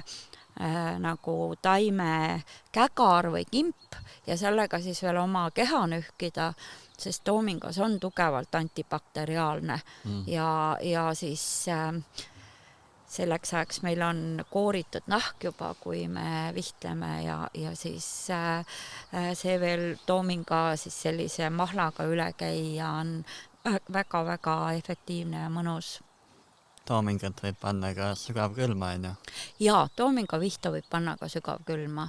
nagu taime kägar või kimp ja sellega siis veel oma keha nühkida, sest toomingas on tugevalt antibakteriaalne ja siis selleks ajaks meil on kooritud nahk juba, kui me vihtleme ja siis see veel toominga siis sellise mahlaga üle käia on väga-väga efektiivne ja mõnus. Toomingat võib panna ka sügavkülma, on ju? Jaa, toominga vihta võib panna ka sügavkülma.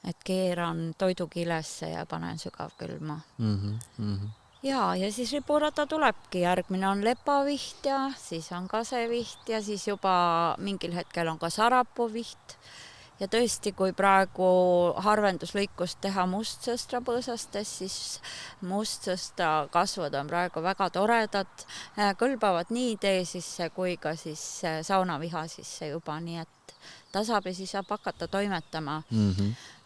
Et keeran toidukilesse ja panen sügavkülma. Ja siis riburada tulebki, järgmine on lepaviht ja siis on kaseviht ja siis juba mingil hetkel on ka sarapuviht ja tõesti, kui praegu harvenduslõikust teha mustsõstrapõõsastes, siis mustsõstra kasvud on praegu väga toredad, kõlbavad nii tee sisse kui ka siis saunaviha sisse juba, nii et tasapisi saab hakata toimetama.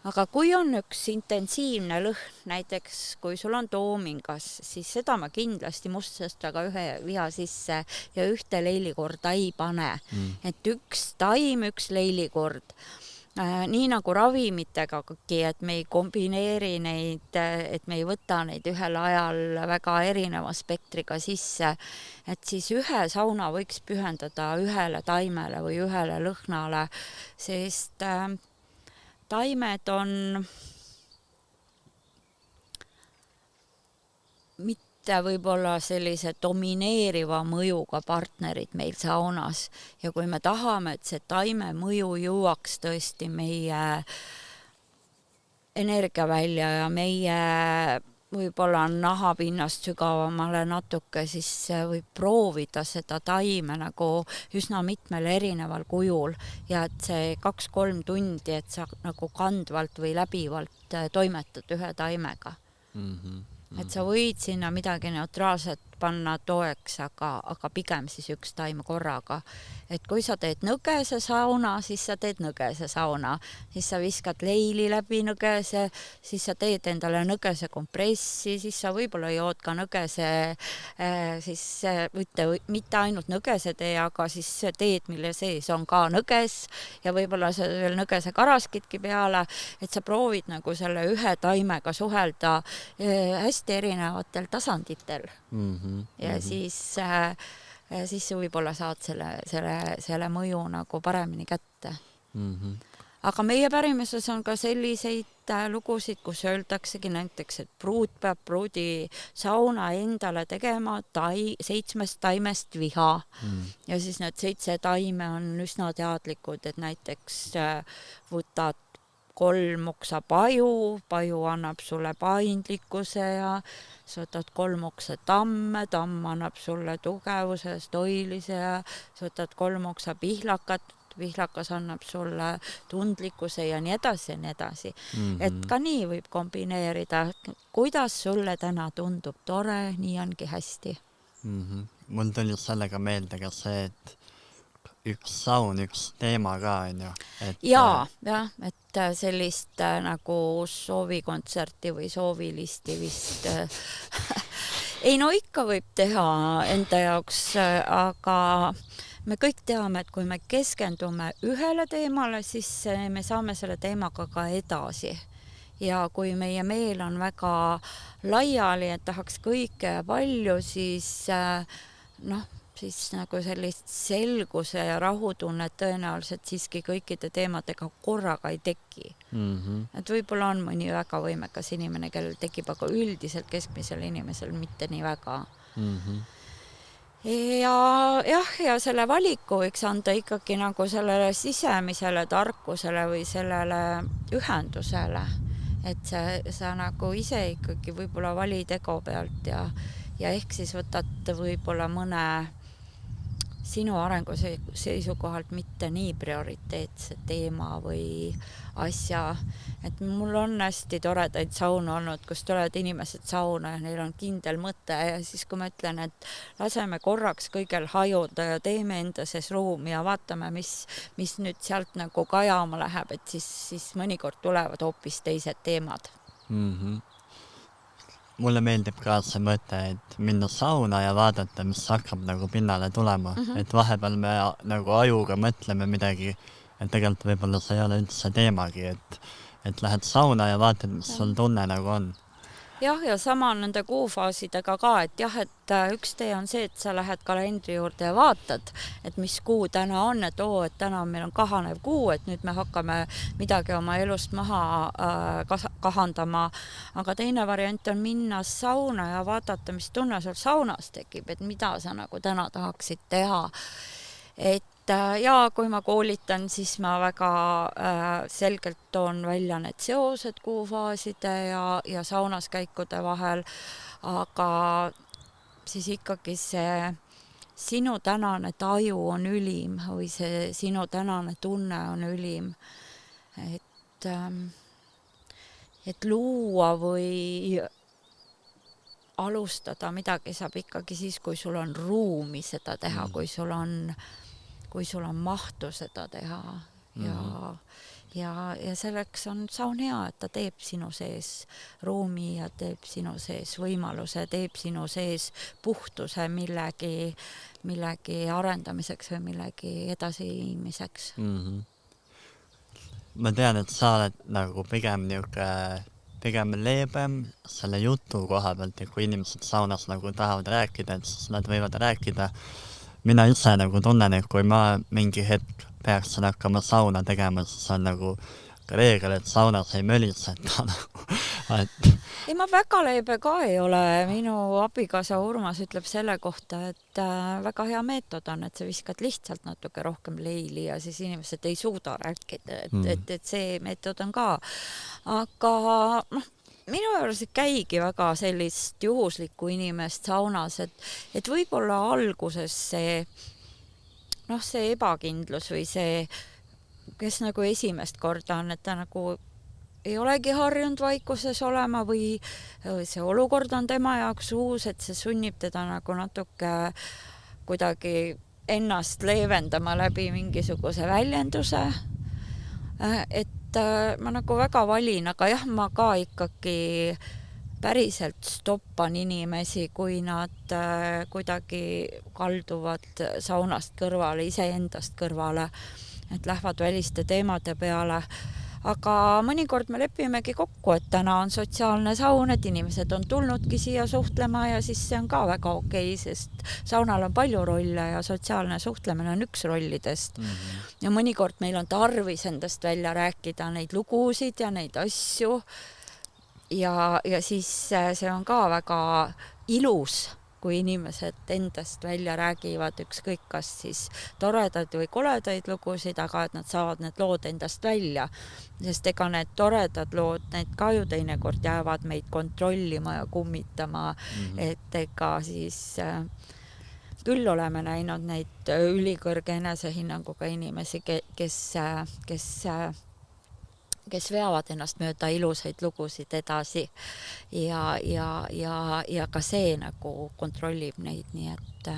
Aga kui on üks intensiivne lõhn, näiteks kui sul on toomingas, siis seda ma kindlasti mustsõstraga ühe viha sisse ja ühte leilikorda ei pane. Et üks taim, üks leilikord. Nii nagu ravimitegagi, et me ei kombineeri neid, et me ei võta neid ühel ajal väga erineva spektriga sisse, et siis ühe sauna võiks pühendada ühele taimele või ühele lõhnale, sest taimed on mitte võib-olla sellise domineeriva mõjuga partnerid meil saunas ja kui me tahame, et see taime mõju jõuaks tõesti meie energiavälja ja meie võib-olla nahapinnast sügavamale natuke, siis võib proovida seda taime nagu üsna mitmel erineval kujul ja et see 2-3 tundi, et sa nagu kandvalt või läbivalt toimetad ühe taimega. Et sa võid sinna midagi neutraalset panna toeks, aga pigem siis üks taim korraga. Et kui sa teed nõgese sauna, siis sa teed nõgese sauna, siis sa viskad leili läbi nõgese, siis sa teed endale nõgese kompressi, siis sa võib-olla jood ka nõgese, siis mitte ainult nõgese tee, aga siis teed, mille sees on ka nõges ja võib-olla sa veel nõgese karaskitki peale, et sa proovid nagu selle ühe taimega suhelda hästi erinevatel tasanditel. Ja siis võib-olla saad selle mõju nagu paremini kätte. Aga meie pärimises on ka selliseid lugusid, kus öeldaksegi näiteks, et pruut peab pruudi sauna endale tegema 7 taimest viha. Ja siis need 7 taime on üsna teadlikud, et näiteks võtad 3 oksa paju annab sulle paindlikkuse ja sa võtad 3 oksa tamm annab sulle tugevuse, stoilise ja sa võtad 3 oksa pihlakas annab sulle tundlikkuse ja nii edasi ja nii edasi. Et ka nii võib kombineerida, kuidas sulle täna tundub tore, nii ongi hästi. Mul tuli sellega meelde ka see, et üks saun, üks teema ka on ju. Jah, et sellist nagu soovikontserti või soovilisti vist ei no ikka võib teha enda jaoks, aga me kõik teame, et kui me keskendume ühele teemale, siis me saame selle teemaga ka edasi. Ja kui meie meel on väga laiali, et tahaks kõike palju, siis siis nagu sellist selguse ja rahutunnet tõenäoliselt siiski kõikide teemadega korraga ei teki. Et võib-olla on mõni väga võimekas inimene, kellel tekib, aga üldiselt keskmisel inimesel mitte nii väga. Ja selle valiku võiks anda ikkagi nagu sellele sisemisele tarkusele või sellele ühendusele, et sa nagu ise ikkagi võib-olla valid ego pealt ja ehk siis võtad võib-olla mõne sinu arengu seisukohalt mitte nii prioriteetse teema või asja, et mul on hästi toredaid saunu olnud, kus tulevad inimesed sauna ja neil on kindel mõte ja siis kui ma ütlen, et laseme korraks kõigel hajuda ja teeme enda sees ruumi ja vaatame, mis nüüd sealt nagu kajama läheb, et siis mõnikord tulevad hoopis teised teemad. Mulle meeldib ka see mõte, et minna sauna ja vaadata, mis hakkab nagu pinnale tulema. Et vahepeal me nagu ajuga mõtleme midagi, et tegelikult võib-olla see ei ole üldse teemagi, et lähed sauna ja vaatad, mis sul tunne nagu on. Jah, ja sama on nende kuufaasidega ka, et jah, et üks tee on see, et sa lähed kalendri juurde ja vaatad, et mis kuu täna on, et et täna meil on kahanev kuu, et nüüd me hakkame midagi oma elust maha kahandama. Aga teine variant on minna sauna ja vaadata, mis tunne sul saunas tekib, et mida sa nagu täna tahaksid teha. Ja kui ma koolitan, siis ma väga selgelt toon välja need seosed kuufaaside ja saunas käikude vahel, aga siis ikkagi see sinu tänane taju on ülim või see sinu tänane tunne on ülim. et luua või alustada midagi saab ikkagi siis, kui sul on ruumi seda teha, kui sul on mahtu seda teha ja selleks on saun hea, et ta teeb sinu sees ruumi ja teeb sinu sees võimaluse, teeb sinu sees puhtuse millegi arendamiseks või millegi edasiviimiseks. Ma tean, et sa oled nagu pigem leebem selle jutu koha pealt, et kui inimesed saunas nagu tahavad rääkida, et siis nad võivad rääkida. Mina ise nagu tunnen, et kui ma mingi hetk peaksin hakkama sauna tegema, siis on nagu ka reegel, et saunas ei möliseta nagu. Ei, ma väga leebe ka ei ole. Minu abikaasa Urmas ütleb selle kohta, et väga hea meetod on, et sa viskad lihtsalt natuke rohkem leili ja siis inimesed ei suuda rääkida, et see meetod on ka. Aga minu juures ei käigi väga sellist juhuslikku inimest saunas, et võib-olla alguses see ebakindlus või see, kes nagu esimest korda on, et ta nagu ei olegi harjunud vaikuses olema või see olukord on tema jaoks uus, et see sunnib teda nagu natuke kuidagi ennast leevendama läbi mingisuguse väljenduse. Et ma nagu väga valin, aga jah, ma ka ikkagi päriselt stoppan inimesi, kui nad kuidagi kalduvad saunast kõrvale, iseendast kõrvale, et lähevad väliste teemade peale. Aga mõnikord me lepimegi kokku, et täna on sotsiaalne saun, et inimesed on tulnudki siia suhtlema ja siis see on ka väga okei, sest saunal on palju rolle ja sotsiaalne suhtlemine on üks rollidest. Ja mõnikord meil on tarvis endast välja rääkida neid lugusid ja neid asju ja siis see on ka väga ilus, kui inimesed endast välja räägivad, ükskõik kas siis toredaid või koledaid lugusid, aga et nad saavad need lood endast välja. Sest ega need toredad lood, need ka ju teinekord jäävad meid kontrollima ja kummitama, et ega siis küll oleme näinud neid ülikõrge enesehinnanguga inimesi, kes veavad ennast mööda ilusaid lugusid edasi ja ka see nagu kontrollib neid, nii et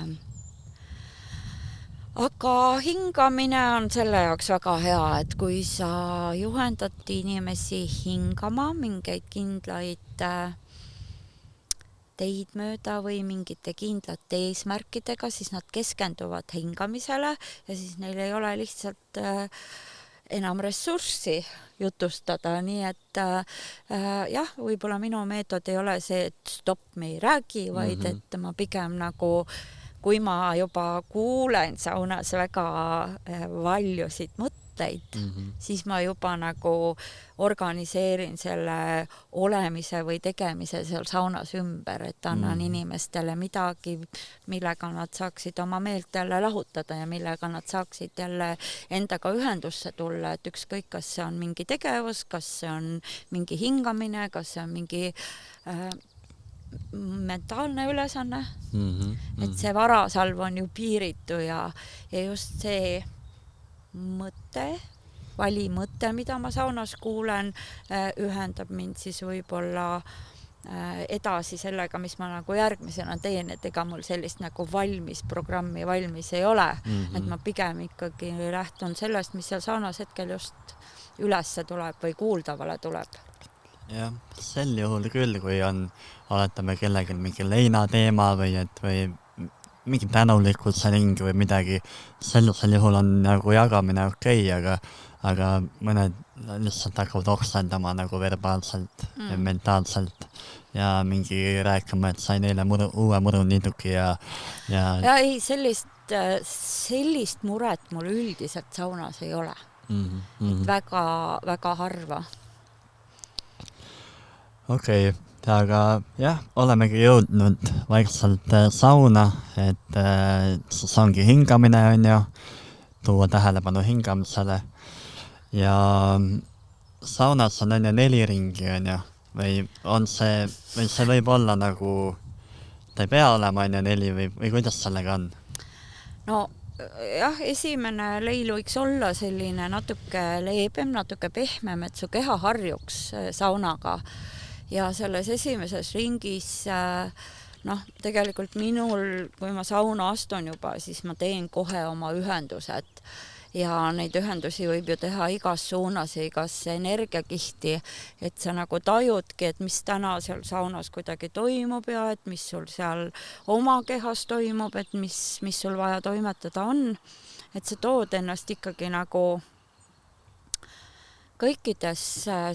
aga hingamine on selle jaoks väga hea, et kui sa juhendad inimesi hingama mingeid kindlaid teid mööda või mingite kindlate eesmärkidega, siis nad keskenduvad hingamisele ja siis neil ei ole lihtsalt enam ressurssi jutustada, nii et jah, võib-olla minu meetod ei ole see, et stopp, me ei räägi, vaid et ma pigem nagu, kui ma juba kuulen saunas väga valjusid mõtteid, siis ma juba nagu organiseerin selle olemise või tegemise seal saunas ümber, et annan inimestele midagi, millega nad saaksid oma meelt jälle lahutada ja millega nad saaksid jälle endaga ühendusse tulla, et ükskõik, kas see on mingi tegevus, kas see on mingi hingamine, kas see on mingi mentaalne ülesanne, et see varasalv on ju piiritu ja just see mõte, mida ma saunas kuulen, ühendab mind siis võib-olla edasi sellega, mis ma nagu järgmisena teen, et ega mul sellist nagu valmis programmi valmis ei ole, et ma pigem ikkagi lähtun sellest, mis seal saunas hetkel just ülesse tuleb või kuuldavale tuleb. Jah, sel juhul küll, kui oletame kellelgi mingi leinateema või mingi tänulikkuse ring või midagi, sellisel juhul on nagu jagamine okei, aga mõned lihtsalt hakkavad oksendama nagu verbaalselt ja mentaalselt ja mingi rääkima, et sain eile uue muruniiduki ja ei, sellist muret mul üldiselt saunas ei ole. Et väga, väga harva. Okei, aga jah, olemegi jõudnud vaikselt sauna, et siis ongi hingamine on ju, tuua tähelepanu hingamisele ja saunas on 4 ringi on ju, või see võib olla nagu, ta ei pea olema 4 või kuidas sellega on? No jah, esimene leil võiks olla selline natuke leebem, natuke pehmem, et su keha harjuks saunaga. Ja selles esimeses ringis, noh, tegelikult minul, kui ma sauna astun juba, siis ma teen kohe oma ühendused. Ja neid ühendusi võib ju teha igas suunas ja igas energiakihti, et sa nagu tajudki, et mis täna seal saunas kuidagi toimub ja et mis sul seal oma kehas toimub, et mis sul vaja toimetada on. Et sa tood ennast ikkagi nagu kõikides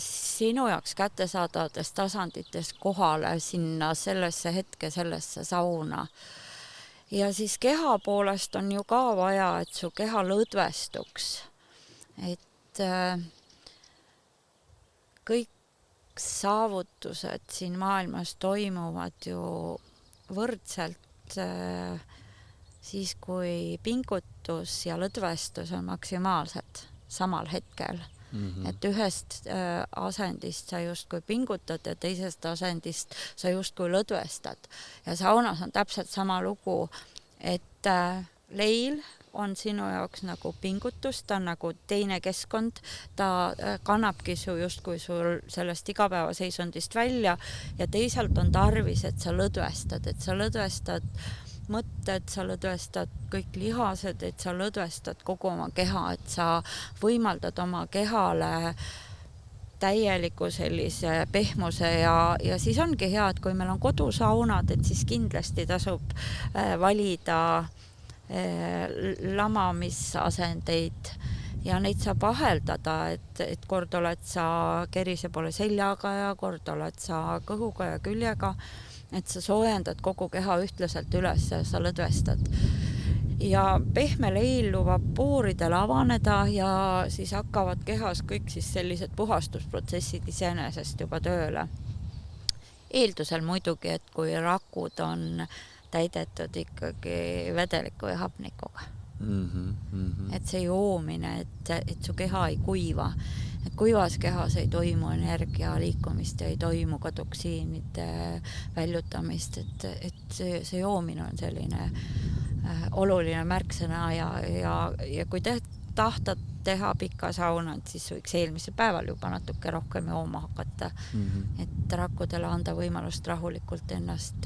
sinu jaoks kättesaadavates tasandites kohale sinna sellesse hetke, sellesse sauna. Ja siis keha poolest on ju ka vaja, et su keha lõdvestuks. Et kõik saavutused siin maailmas toimuvad ju võrdselt siis, kui pingutus ja lõdvestus on maksimaalsed samal hetkel. Et ühest asendist sa justkui pingutad ja teisest asendist sa justkui lõdvestad. Ja saunas on täpselt sama lugu, et leil on sinu jaoks nagu pingutus, ta on nagu teine keskkond, ta kannabki su justkui sul sellest igapäevaseisundist välja ja teisalt on tarvis, et sa lõdvestad mõtted, sa lõdvestad kõik lihased, et sa lõdvestad kogu oma keha, et sa võimaldad oma kehale täieliku sellise pehmuse ja siis ongi hea, et kui meil on kodusaunad, et siis kindlasti tasub valida lamamisasendeid ja neid saab vaheldada, et kord oled sa kerise poole seljaga ja kord oled sa kõhuga ja küljega, et sa soojendad kogu keha ühtlaselt üles ja sa lõdvestad. Ja pehme leil lubab pooridel avaneda ja siis hakkavad kehas kõik siis sellised puhastusprotsessid iseenesest juba tööle. Eeldusel muidugi, et kui rakud on täidetud ikkagi vedeliku ja hapnikuga. Et see joomine, et su keha ei kuiva. Et kuivas kehas ei toimu energia liikumist ja ei toimu ka toksiinide väljutamist, et see joomine on selline oluline märksõna ja kui tahtad teha pikka saunat, siis võiks eelmisel päeval juba natuke rohkem jooma hakata, et rakkudele anda võimalust rahulikult ennast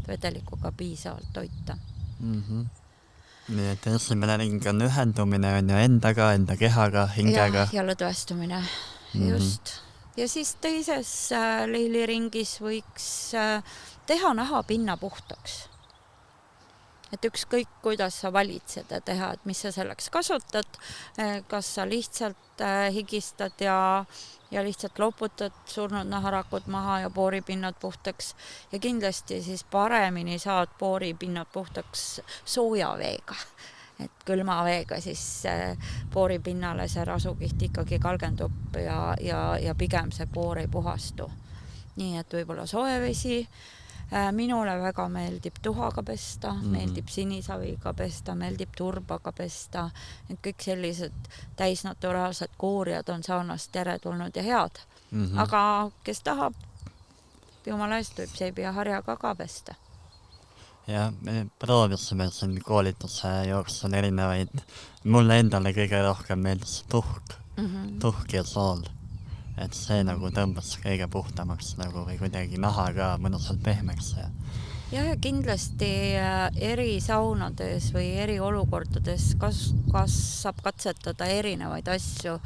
vedelikuga piisavalt toita. Nii et esimene ring on ühendumine on ju endaga, enda kehaga, hingega. Ja lõdvestumine, just. Ja siis teises leiliringis võiks teha naha pinna puhtaks. Et ükskõik, kuidas sa valid seda teha, et mis sa selleks kasutad, kas sa lihtsalt higistad ja lihtsalt loputad surnud naharakud maha ja pooripinnad puhtaks ja kindlasti siis paremini saad pooripinnad puhtaks sooja veega. Et külma veega siis pooripinnale see rasukiht ikkagi kalgendub ja pigem see poor ei puhastu. Nii et võib-olla soe vesi. Minule väga meeldib tuhaga pesta, meeldib sinisaviga pesta, meeldib turbaga pesta. Et kõik sellised täisnaturaalsed kooriad on saunast teretulnud ja head. Aga kes tahab, jumala eest võib seebi ja harjaga ka pesta. Ja me proovisime siin koolituse jooksul erinevaid. Mulle endale kõige rohkem meeldis tuhk ja sool. Et see nagu tõmbas kõige puhtamaks nagu või kuidagi naha ka mõnusalt pehmeks. Ja kindlasti eri saunades või eri olukordades kas saab katsetada erinevaid asju.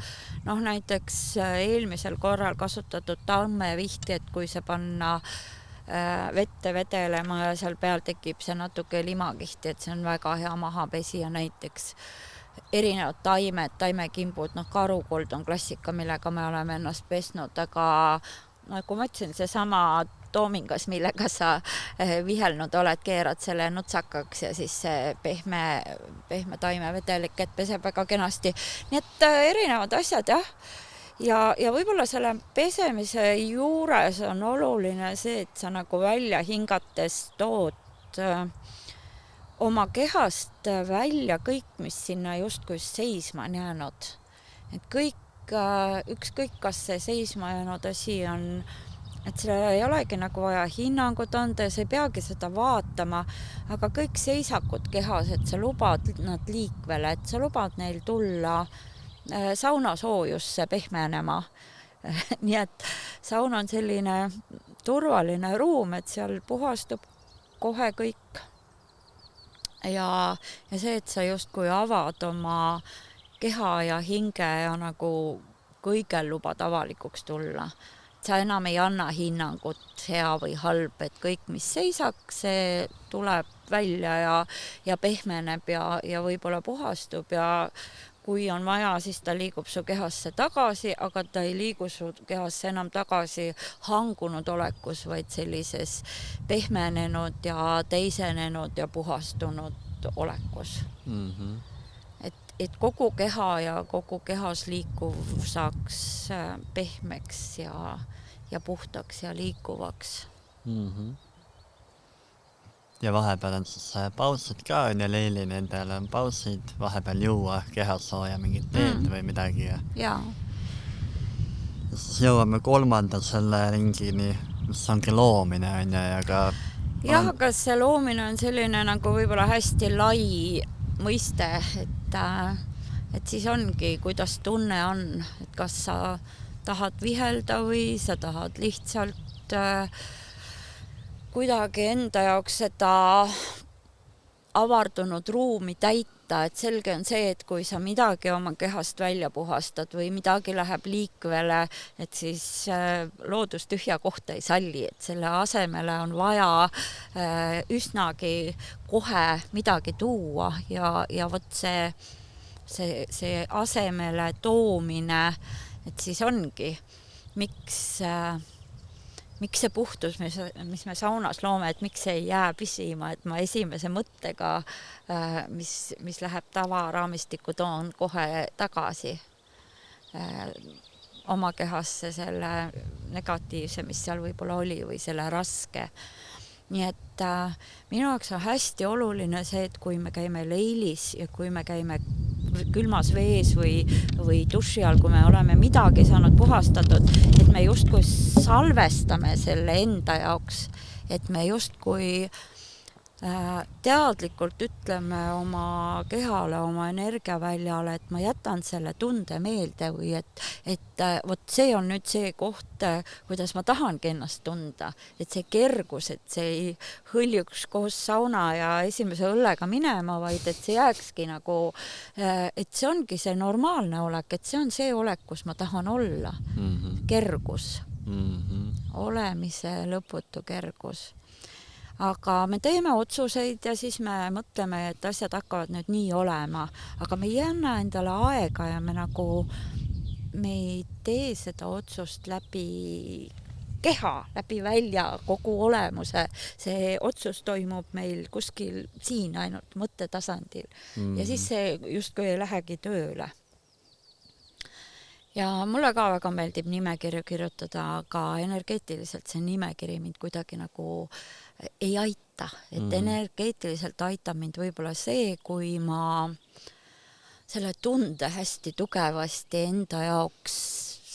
Noh, näiteks eelmisel korral kasutatud tammevihti, et kui see panna vette vedelema ja seal peal tekib see natuke limakihti, et see on väga hea mahapesi ja näiteks erinevad taimekimbud, karukuld on klassika, millega me oleme ennast pesnud, aga nagu ma ütlesin, see sama toomingas, millega sa vihelnud oled, keerad selle nutsakaks ja siis see pehme taimevedelik, et peseb väga kenasti. Nii et erinevad asjad, jah. Ja võib-olla selle pesemise juures on oluline see, et sa nagu välja hingates tood oma kehast välja kõik, mis sinna justkui seisma on jäänud. Et kõik, ükskõik kas see seisma jäänud asi on et sellele ei olegi nagu vaja hinnangut anda ja sa ei peagi seda vaatama, aga kõik seisakud kehas, et sa lubad nad liikvele, et sa lubad neil tulla saunasoojusse pehmenema. Nii et saun on selline turvaline ruum, et seal puhastub kohe kõik. Ja see, et sa justkui avad oma keha ja hinge ja nagu kõigel lubad avalikuks tulla. Sa enam ei anna hinnangut hea või halb, et kõik, mis seisaks, see tuleb välja ja pehmeneb ja võib-olla puhastub ja kui on vaja, siis ta liigub su kehasse tagasi, aga ta ei liigu su kehasse enam tagasi hangunud olekus, vaid sellises pehmenenud ja teisenenud ja puhastunud olekus. Et kogu keha ja kogu kehas liikuv saaks pehmeks ja puhtaks ja liikuvaks. Ja vahepeal on siis pausid ka, on ja Leili, nendel on pausid, vahepeal juua kehasooja mingit teed või midagi. Ja siis jõuame 3. selle ringini, mis ongi loomine, on ja ka... Jah, aga see loomine on selline nagu võib-olla hästi lai mõiste, et siis ongi, kuidas tunne on, et kas sa tahad vihelda või sa tahad lihtsalt kuidagi enda jaoks seda avardunud ruumi täita, et selge on see, et kui sa midagi oma kehast välja puhastad või midagi läheb liikvele, et siis loodus tühja kohta ei salli, et selle asemele on vaja üsnagi kohe midagi tuua ja vot see asemele toomine, et siis ongi, miks see puhtus, mis me saunas loome, et miks see ei jää püsima, et ma esimese mõttega, mis läheb tavaraamistikku, toon kohe tagasi oma kehasse selle negatiivse, mis seal võib-olla oli või selle raske. Nii et minu jaoks on hästi oluline see, et kui me käime Leilis ja kui me käime külmas vees või duši all, kui me oleme midagi saanud puhastatud, et me justkui salvestame selle enda jaoks, et me justkui teadlikult ütleme oma kehale, oma energiaväljale, et ma jätan selle tunde meelde või et vot see on nüüd see koht, kuidas ma tahangi ennast tunda, et see kergus, et see ei hõljuks koos sauna ja esimese õllega minema, vaid et see jääkski nagu, et see ongi see normaalne olek, et see on see olek, kus ma tahan olla. Kergus. Olemise lõputu kergus. Aga me teeme otsuseid ja siis me mõtleme, et asjad hakkavad nüüd nii olema, aga me ei anna endale aega ja me ei tee seda otsust läbi keha, läbi välja kogu olemuse. See otsus toimub meil kuskil siin ainult mõttetasandil ja siis see justkui ei lähegi tööle. Ja mulle ka väga meeldib nimekirju kirjutada, aga energeetiliselt see nimekiri mind kuidagi nagu ei aita, et energeetiliselt aitab mind võib-olla see, kui ma selle tunde hästi tugevasti enda jaoks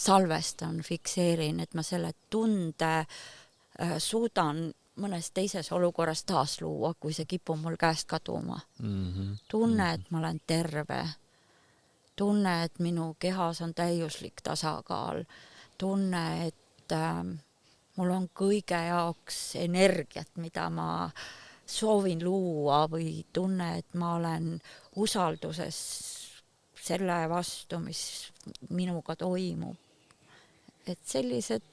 salvestan, fikseerin, et ma selle tunde suudan mõnes teises olukorras taas luua, kui see kipub mul käest kaduma. Tunne, et ma olen terve. Tunne, et minu kehas on täiuslik tasakaal. Tunne, et mul on kõige jaoks energiat, mida ma soovin luua või tunne, et ma olen usalduses selle vastu, mis minuga toimub. Et sellised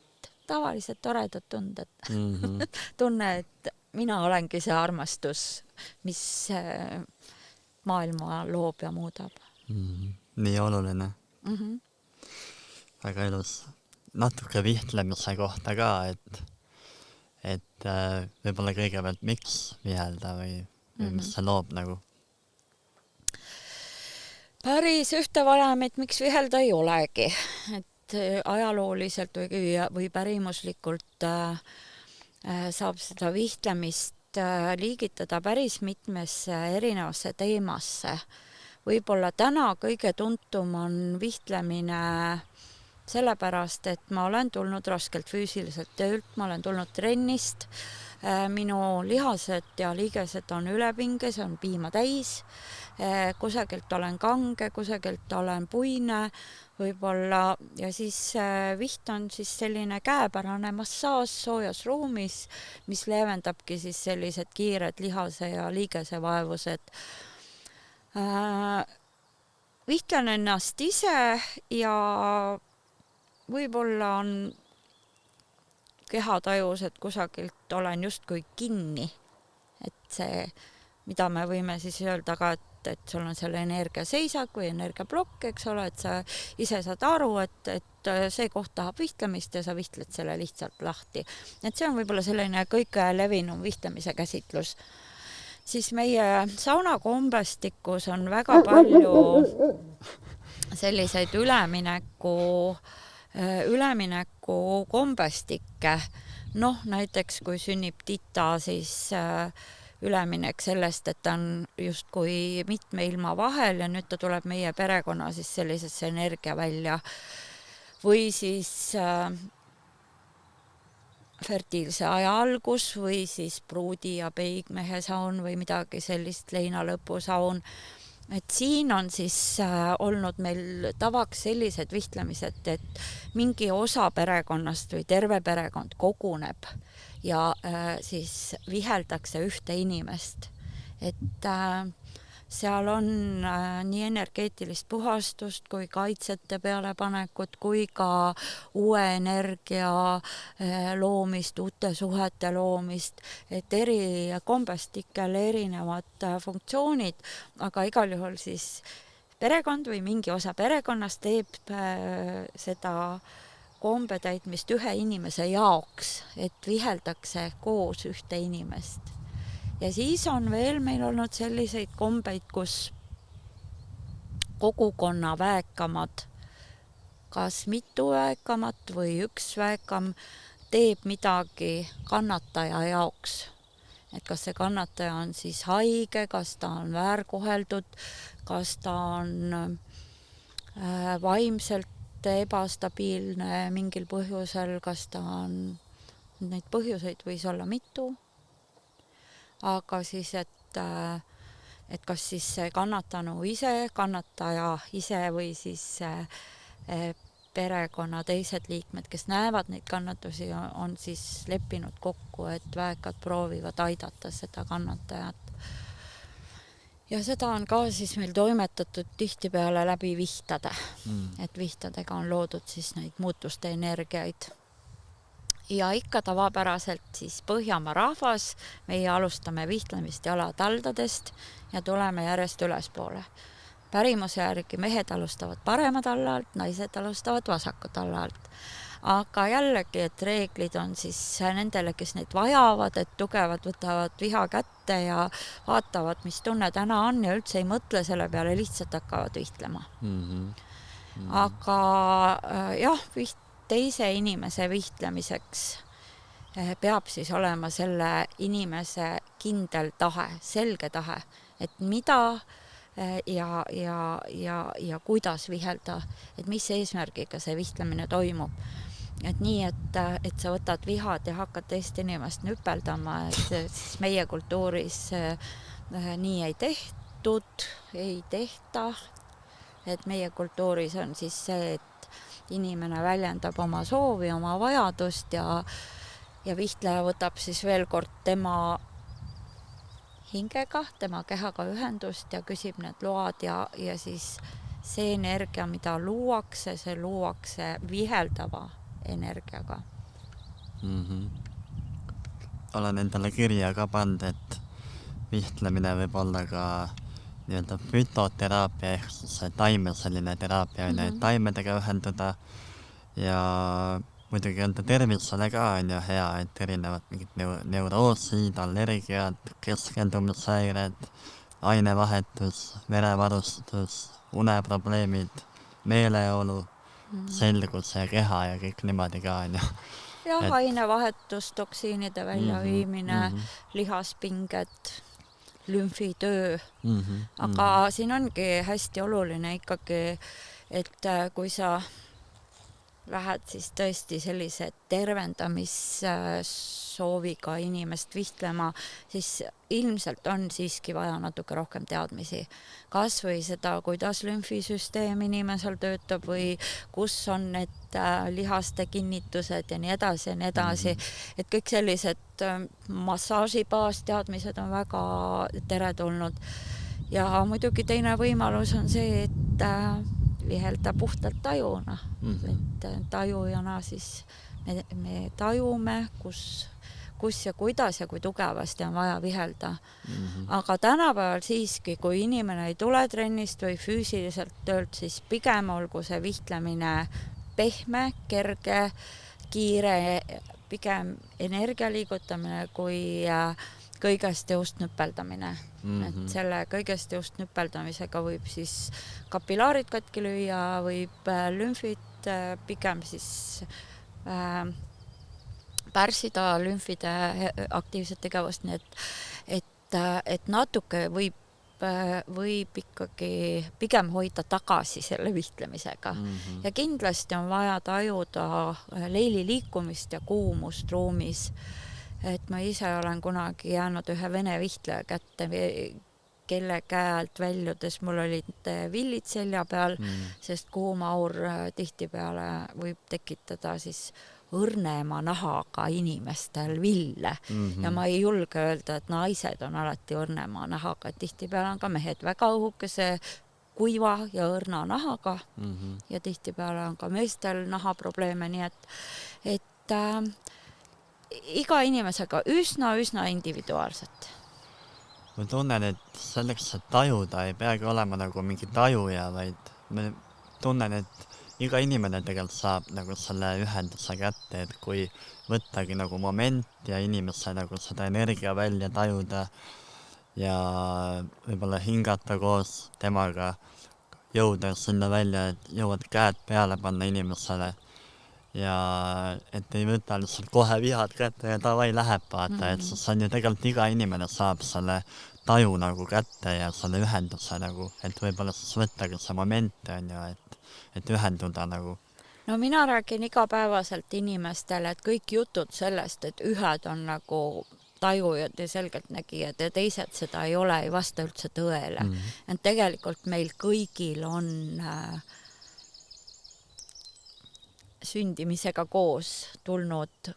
tavalised toredad tunded. Tunne, et mina olengi see armastus, mis maailma loob ja muudab. Nii oluline. Väga ilus. Natuke vihtlemise kohta ka, et võib-olla kõigepealt miks vihelda või mis see loob nagu? Päris ühte valemit, miks vihelda ei olegi. Et ajalooliselt või pärimuslikult saab seda vihtlemist liigitada päris mitmesse erinevasse teemasse. Võib-olla täna kõige tuntum on vihtlemine sellepärast, et ma olen tulnud raskelt füüsiliselt töölt, ma olen tulnud trennist, minu lihased ja liigesed on ülepinge, see on piima täis, kusagilt olen kange, kusagilt olen puine võib-olla ja siis viht on siis selline käepärane massaaž soojas ruumis, mis leevendabki siis sellised kiired lihase ja liigese vaevused. Vihtlen ennast ise ja võib-olla on kehatajus, et kusagilt olen justkui kinni. Et see, mida me võime siis öelda ka, et sul on selle energiaseisak või energiablokk, eks ole, et sa ise saad aru, et see koht tahab vihtlemist ja sa vihtled selle lihtsalt lahti. Et see on võib-olla selline kõige levinum vihtlemise käsitlus. Siis meie saunakombestikus on väga palju selliseid ülemineku kombestikke. Noh, näiteks kui sünnib tita, siis üleminek sellest, et ta on justkui mitme ilma vahel ja nüüd ta tuleb meie perekonna siis sellisesse energia välja. Või siis fertiilse aja algus või siis pruudi ja peigmehe saun või midagi sellist, leina lõpusaun. Et siin on siis olnud meil tavaks sellised vihtlemised, et mingi osa perekonnast või terve perekond koguneb ja siis viheldakse ühte inimest. Et seal on nii energeetilist puhastust kui kaitsete pealepanekut kui ka uue energia loomist, uute suhete loomist, et eri kombestikel erinevad funktsioonid, aga igal juhul siis perekond või mingi osa perekonnast teeb seda kombetäitmist ühe inimese jaoks, et viheldakse koos ühte inimest. Ja siis on veel meil olnud selliseid kombeid, kus kogukonna väekamad, kas mitu väekamat või üks väekam teeb midagi kannataja jaoks. Et kas see kannataja on siis haige, kas ta on väärkoheldud, kas ta on vaimselt ebastabiilne mingil põhjusel, kas ta on, neid põhjuseid võis olla mitu. Aga siis, et kas siis see kannatanu ise, kannataja ise või siis perekonna teised liikmed, kes näevad neid kannatusi, on siis leppinud kokku, et väekad proovivad aidata seda kannatajat. Ja seda on ka siis meil toimetatud tihtipeale läbi vihtade. Et vihtadega on loodud siis neid muutuste energiaid. Ja ikka tavapäraselt siis Põhjamaa rahvas, meie alustame vihtlemist jalataldadest ja tuleme järjest ülespoole. Pärimuse järgi mehed alustavad parema talla alt, naised alustavad vasaku talla alt. Aga jällegi, et reeglid on siis nendele, kes neid vajavad, et tugevad võtavad viha kätte ja vaatavad, mis tunne täna on ja üldse ei mõtle selle peale, lihtsalt hakkavad vihtlema. Aga jah, teise inimese vihtlemiseks peab siis olema selle inimese kindel tahe, selge tahe, et mida ja kuidas vihelda, et mis eesmärgiga see vihtlemine toimub. Et nii, et sa võtad vihad ja hakkad teist inimest nüpeldama, et siis meie kultuuris nii ei tehtud, ei tehta. Et meie kultuuris on siis see, et inimene väljendab oma soovi, oma vajadust ja vihtleja võtab siis veel kord tema hingega, tema kehaga ühendust ja küsib need load ja siis see energia, mida luuakse, see luuakse viheldava energiaga. Olen endale kirja ka pannud, et vihtlemine võib olla ka nii-öelda fütoteraapia ehk see taimeseline teraapia, taimedega ühenduda ja muidugi on ta tervisele ka on ju hea, et erinevad mingid neuroosid, allergiad, keskendumishäired, ainevahetus, verevarustus, uneprobleemid, meeleolu, selgus ja keha ja kõik niimoodi ka on ju. Jah, ainevahetus, toksiinide väljaviimine, lihaspinged, lümfitöö. Aga siin ongi hästi oluline ikkagi, et kui sa lähed siis tõesti sellise tervendamissooviga inimest vihtlema, siis ilmselt on siiski vaja natuke rohkem teadmisi. Kas või seda, kuidas lümfisüsteem inimesel töötab või kus on need lihaste kinnitused ja nii edasi ja nii edasi. Et kõik sellised massaaži baasteadmised on väga teretulnud. Ja muidugi teine võimalus on see, et vihelda puhtalt tajuna. Et tajujana siis me tajume, kus ja kuidas ja kui tugevasti on vaja vihelda. Aga tänapäeval siiski, kui inimene ei tule trennist või füüsiliselt töölt, siis pigem olgu see vihtlemine pehme, kerge, kiire, pigem energia liigutamine kui kõigest jõust nüpeldamine. Et selle kõigest jõust nüpeldamisega võib siis kapilaarid katki lüüa, võib lümfid pigem siis pärsida lümfide aktiivset tegevust, nii et natuke võib ikkagi pigem hoida tagasi selle vihtlemisega. Ja kindlasti on vaja tajuda leili liikumist ja kuumust ruumis. Et ma ise olen kunagi jäänud ühe vene vihtleja kätte, kelle käe alt väljudes mul olid villid selja peal, sest kuum aur tihtipeale võib tekitada siis õrnema nahaga inimestel ville. Ja ma ei julge öelda, et naised on alati õrnema nahaga. Tihtipeale on ka mehed väga õhukese, kuiva ja õrna nahaga ja tihtipeale on ka meestel nahaprobleeme, nii et iga inimesega üsna individuaalselt. Ma tunnen, et selleks, et tajuda, ei peagi olema nagu mingi tajuja, vaid ma tunnen, et iga inimene tegelikult saab nagu selle ühenduse kätte, et kui võttagi nagu moment ja inimese nagu seda energia välja tajuda ja võib-olla hingata koos temaga, jõuda sinna välja, et jõuad käed peale panna inimesele ja et ei võta lihtsalt kohe vihad kätte ja davai läheb vaata, et siis on ju tegelikult iga inimene saab selle taju nagu kätte ja selle ühenduse nagu, et võib-olla siis võttagi see moment on ju, et ühenduda nagu. No mina räägin igapäevaselt inimestele, et kõik jutud sellest, et ühed on nagu tajujad ja selgeltnägijad ja teised seda ei ole, ei vasta üldse tõele. Et tegelikult meil kõigil on sündimisega koos tulnud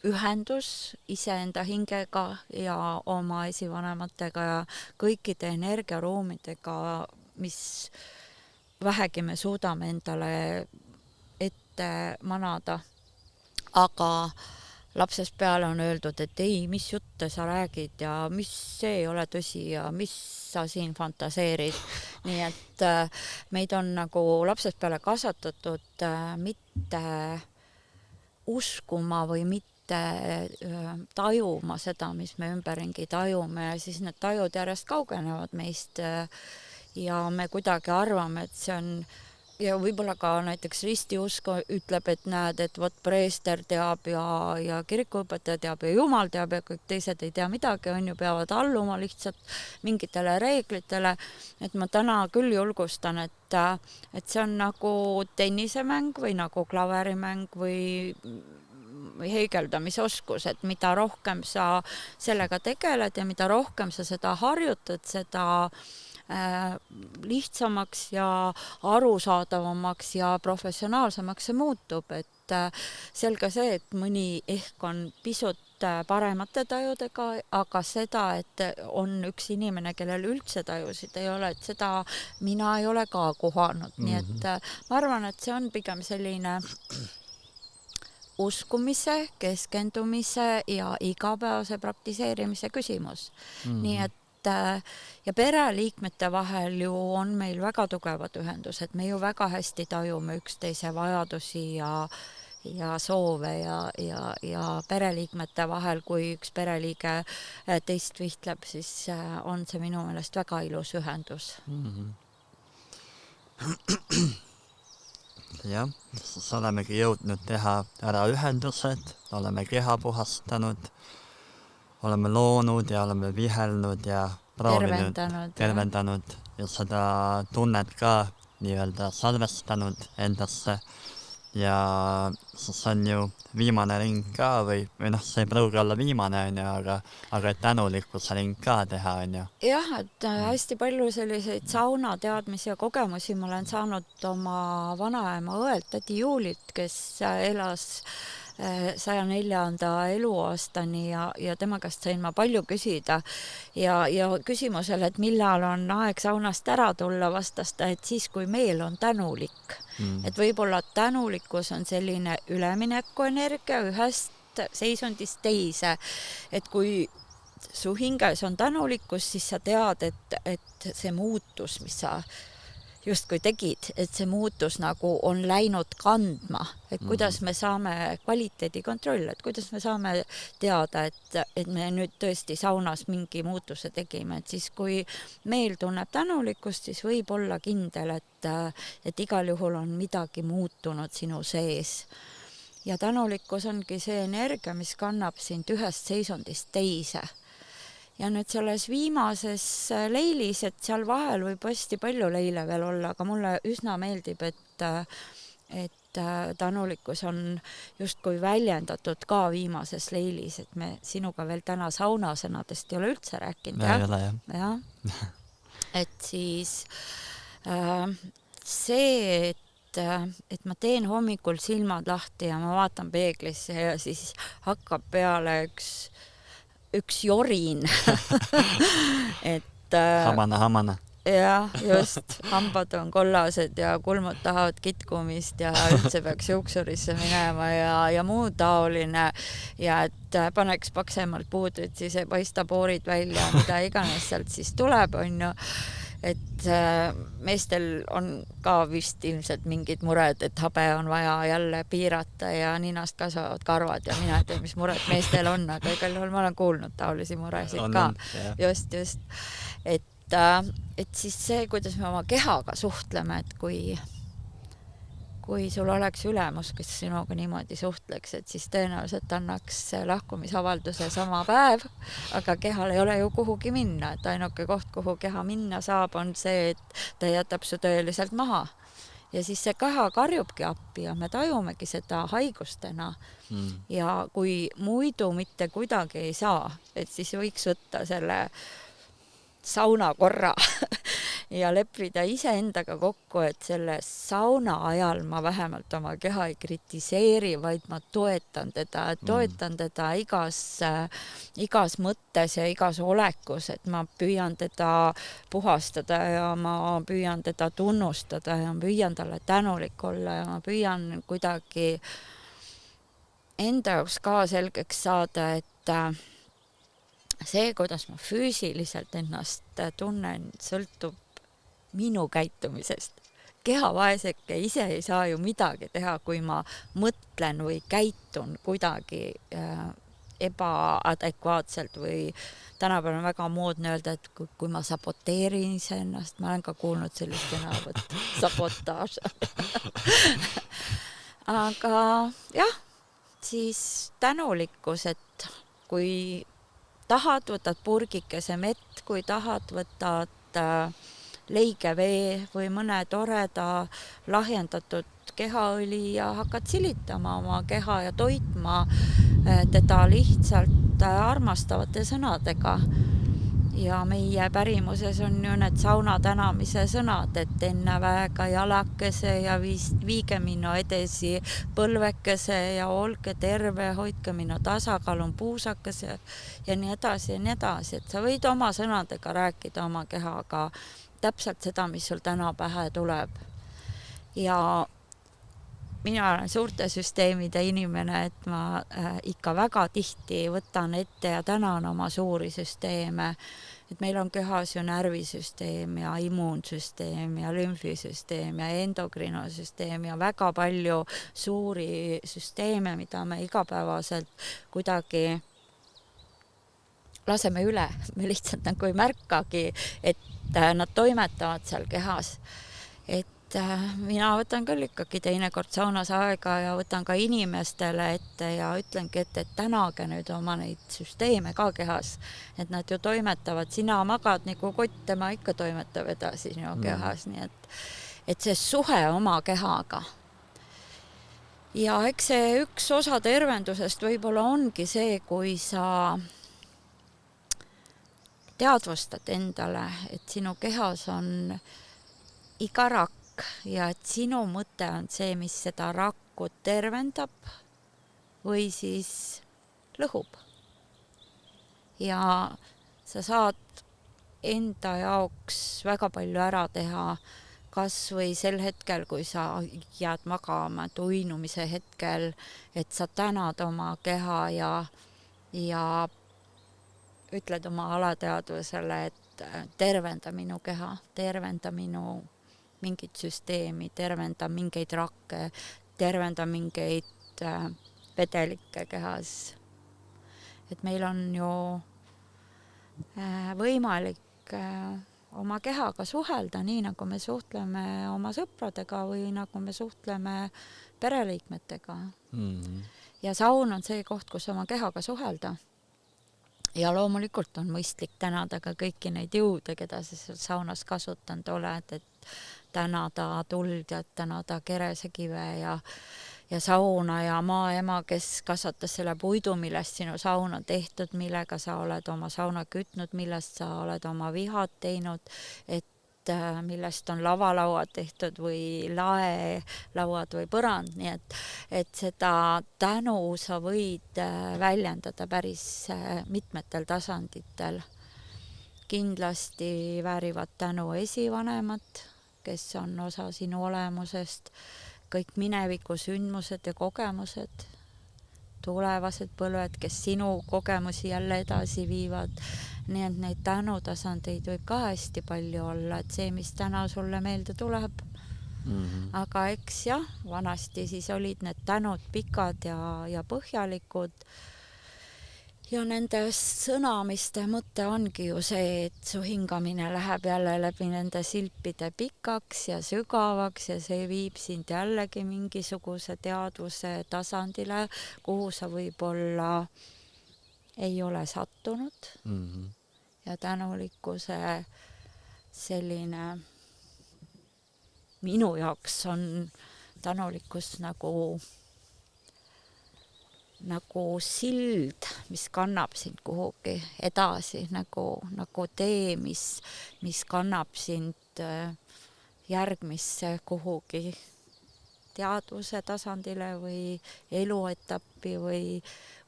ühendus iseenda hingega ja oma esivanematega ja kõikide energiaruumidega, mis vähegi me suudame endale ette manada. Aga lapsest peale on öeldud, et ei, mis jutte sa räägid ja mis see ei ole tõsi ja mis sa siin fantaseerid. Nii et meid on nagu lapsest peale kasvatatud mitte uskuma või mitte tajuma seda, mis me ümberringi tajume ja siis need tajud järjest kaugenevad meist ja me kuidagi arvame, et see on ja võib-olla ka näiteks ristiusk ütleb, et näed, et vot preester teab ja kirikuõpetaja teab ja Jumal teab ja kõik teised ei tea midagi, on ju, peavad alluma lihtsalt mingitele reeglitele. Et ma täna küll julgustan, et see on nagu tennisemäng või nagu klaverimäng või heigeldamisoskus, et mida rohkem sa sellega tegeled ja mida rohkem sa seda harjutad, seda lihtsamaks ja arusaadavamaks ja professionaalsemaks see muutub, et selge see, et mõni ehk on pisut paremate tajudega, aga seda, et on üks inimene, kellel üldse tajusid ei ole, et seda mina ei ole ka kohanud, nii et ma arvan, et see on pigem selline uskumise, keskendumise ja igapäevase praktiseerimise küsimus. Nii et ja pereliikmete vahel ju on meil väga tugevad ühendused, me ju väga hästi tajume üksteise vajadusi ja soove ja pereliikmete vahel, kui üks pereliige teist vihtleb, siis on see minu meelest väga ilus ühendus. Jah, siis olemegi jõudnud teha ära ühendused, oleme keha puhastanud, oleme loonud ja oleme vihelnud ja proovinud, tervendanud ja seda tunnet ka nii-öelda salvestanud endasse. ja siis on ju viimane ring ka või noh, see ei pruugi olla viimane, on ju, aga et tänulikkuse ring ka teha, on ju. Jah, et hästi palju selliseid sauna teadmisi ja kogemusi ma olen saanud oma vanaema õelt, tädi Juulilt, kes elas 104. eluaastani ja tema käest sain ma palju küsida ja küsimusele, et millal on aeg saunast ära tulla, vastas ta, et siis, kui meel on tänulik. Et võib-olla tänulikkus on selline üleminekuenergia ühest seisundist teise, et kui su hinges on tänulikkus, siis sa tead, et see muutus, mis sa justkui tegid, et see muutus nagu on läinud kandma, et kuidas me saame kvaliteedi kontroll, et kuidas me saame teada, et me nüüd tõesti saunas mingi muutuse tegime, et siis kui meel tunneb tänulikkust, siis võib olla kindel, et igal juhul on midagi muutunud sinu sees. Ja tänulikkus ongi see energia, mis kannab sind ühest seisundist teise. Ja nüüd selles viimases leilis, et seal vahel võib hästi palju leile veel olla, aga mulle üsna meeldib, et tänulikkus on justkui väljendatud ka viimases leilis, et me sinuga veel täna saunasõnadest ei ole üldse rääkinud. Ei ole, jah. Et siis see, et ma teen hommikul silmad lahti ja ma vaatan peeglisse ja siis hakkab peale üks jorin. Et hamana. Jah, just. Hambad on kollased ja kulmud tahavad kitkumist ja üldse peaks juuksurisse minema ja muu taoline ja et paneks paksemalt puudrit, siis ei paista poorid välja, mida iganes sealt siis tuleb, on ju. Et meestel on ka vist ilmselt mingid mured, et habe on vaja jälle piirata ja ninast kasvavad karvad ja mina ei tea, mis mured meestel on, aga igal juhul ma olen kuulnud taolisi muresid ka. Just. Et siis see, kuidas me oma kehaga suhtleme, et kui sul oleks ülemus, kes sinuga niimoodi suhtleks, et siis tõenäoliselt annaks lahkumisavalduse sama päev, aga kehal ei ole ju kuhugi minna, et ainuke koht, kuhu keha minna saab, on see, et ta jätab su tõeliselt maha. Ja siis see keha karjubki appi ja me tajumegi seda haigustena. Ja kui muidu mitte kuidagi ei saa, et siis võiks võtta selle sauna korra ja leppida iseendaga kokku, et selle sauna ajal ma vähemalt oma keha ei kritiseeri, vaid ma toetan teda igas mõttes ja igas olekus, et ma püüan teda puhastada ja ma püüan teda tunnustada ja ma püüan talle tänulik olla ja ma püüan kuidagi enda jaoks ka selgeks saada, et see, kuidas ma füüsiliselt ennast tunnen, sõltub minu käitumisest. Kehavaeseke ise ei saa ju midagi teha, kui ma mõtlen või käitun kuidagi ebaadekvaatselt või tänapäeval on väga moodne öelda, et kui ma saboteerin iseennast, ma olen ka kuulnud sellist sõnavõttu, sabotaaž. Aga jah, siis tänulikkus, et kui tahad, võtad purgikese mett, kui tahad, võtad leige vee või mõne toreda lahjendatud kehaõli ja hakkad silitama oma keha ja toitma teda lihtsalt armastavate sõnadega. Ja meie pärimuses on ju need sauna tänamise sõnad, et enne väega jalakese ja viige minu edesi põlvekese ja olge terve, hoidke minu tasakaalun puusakese ja nii edasi. Et sa võid oma sõnadega rääkida oma kehaga täpselt seda, mis sul täna pähe tuleb. Ja mina olen suurte süsteemide inimene, et ma ikka väga tihti võtan ette ja tänan oma suuri süsteeme. Et meil on kehas ju närvisüsteem ja immuunsüsteem ja lümfisüsteem ja endokrinosüsteem ja väga palju suuri süsteeme, mida me igapäevaselt kuidagi laseme üle. Me lihtsalt nagu ei märkagi, et nad toimetavad seal kehas. Et mina võtan küll ikkagi teinekord saunas aega ja võtan ka inimestele ette ja ütlengi, et tänage nüüd oma neid süsteeme ka kehas, et nad ju toimetavad, sina magad nagu kott, tema ikka toimetab edasi sinu kehas, nii et see suhe oma kehaga ja eks see üks osa tervendusest võib-olla ongi see, kui sa teadvustad endale, et sinu kehas on iga rakk ja et sinu mõte on see, mis seda rakku tervendab või siis lõhub. Ja sa saad enda jaoks väga palju ära teha, kas või sel hetkel, kui sa jääd magama, uinumise hetkel, et sa tänad oma keha ja ütled oma alateadvusele, et tervenda minu keha, tervenda minu mingit süsteemi, tervenda mingeid rakke, tervenda mingeid vedelikke kehas. Et meil on ju võimalik oma kehaga suhelda nii, nagu me suhtleme oma sõpradega või nagu me suhtleme pereliikmetega. Ja saun on see koht, kus oma kehaga suhelda. Ja loomulikult on mõistlik tänada ka kõiki neid jõude, keda sa seal saunas kasutanud oled, et tänada tuld ja tänada keresekive ja sauna ja maaema, kes kasvatas selle puidu, millest sinu saun on tehtud, millega sa oled oma sauna kütnud, millest sa oled oma vihad teinud, et millest on lavalauad tehtud või laelauad või põrand, nii et seda tänu sa võid väljendada päris mitmetel tasanditel. Kindlasti väärivad tänu esivanemad, kes on osa sinu olemusest, kõik mineviku sündmused ja kogemused, tulevased põlved, kes sinu kogemusi jälle edasi viivad. Nii et neid tänutasandeid võib ka hästi palju olla, et see, mis täna sulle meelde tuleb. Aga eks jah, vanasti siis olid need tänud pikad ja põhjalikud. Ja nende sõnamiste mõte ongi ju see, et su hingamine läheb jälle läbi nende silpide pikaks ja sügavaks ja see viib sind jällegi mingisuguse teadvuse tasandile, kuhu sa võib-olla ei ole sattunud. Ja tänulikkuse selline, minu jaoks on tänulikkus nagu sild, mis kannab sind kuhugi edasi, nagu tee, mis kannab sind järgmisse kuhugi teadvuse tasandile või eluetappi või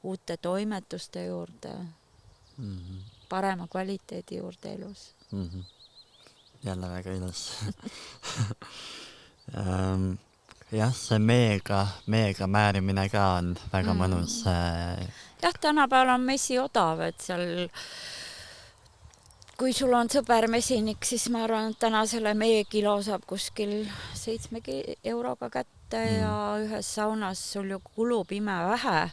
uute toimetuste juurde, parema kvaliteedi juurde elus. Jälle väga ilus. Jah, see meega määrimine ka on väga mõnus. Jah, tänapäeval on mesi odav, et seal kui sul on sõber mesinik, siis ma arvan, et täna selle meekilo saab kuskil 7 euroga kätte ja ühes saunas sul ju kulub ime vähe.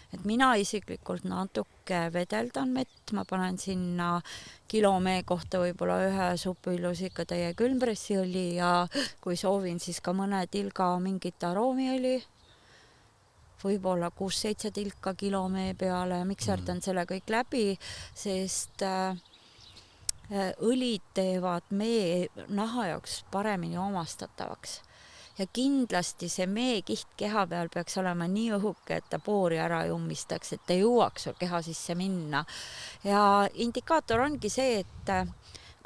Et mina isiklikult natuke vedeldan mett, ma panen sinna kilo mee kohta võib-olla ühe supillusikatäie külmpressiõli ja kui soovin, siis ka mõne tilga mingit aroomiõli, võib-olla 6-7 tilka kilo mee peale, mikserdan selle kõik läbi, sest õlid teevad mee naha jaoks paremini omastatavaks. Ja kindlasti see meekiht keha peal peaks olema nii õhuke, et ta poori ära ei ummistaks, et ta jõuaks su keha sisse minna. Ja indikaator ongi see, et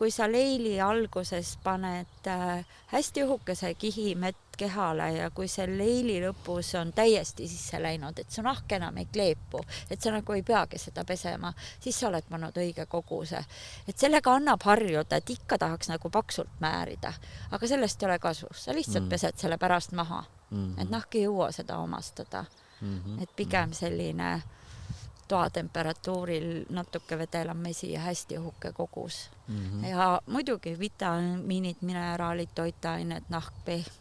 kui sa leili alguses paned hästi õhukese kihi mett kehale ja kui see leili lõpus on täiesti sisse läinud, et su nahk enam ei kleepu, et sa nagu ei peagi seda pesema, siis sa oled pannud õige koguse. Et sellega annab harjuda, et ikka tahaks nagu paksult määrida, aga sellest ei ole kasu. Sa lihtsalt pesed selle pärast maha, et nahk ei jõua seda omastada. Et pigem selline toatemperatuuril natuke vedelam mesi ja hästi õhuke kogus. Ja muidugi vitamiinid, mineraalid, toitained, nahk pehme.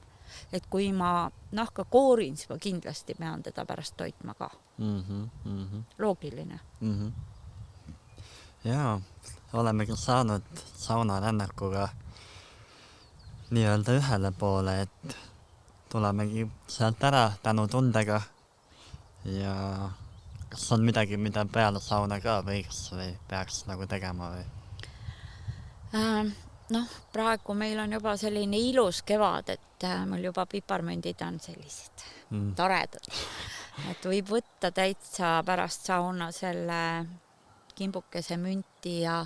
Et kui ma nahka koorin, siis ma kindlasti pean teda pärast toitma ka. Loogiline. Jaa, olemegi saanud saunarännakuga nii-öelda ühele poole, et tulemegi sealt ära tänutundega ja kas on midagi, mida peale sauna ka võiks või peaks nagu tegema või? noh, praegu meil on juba selline ilus kevad, et mul juba piparmündid on sellised toredad. Et võib võtta täitsa pärast sauna selle kimbukese münti ja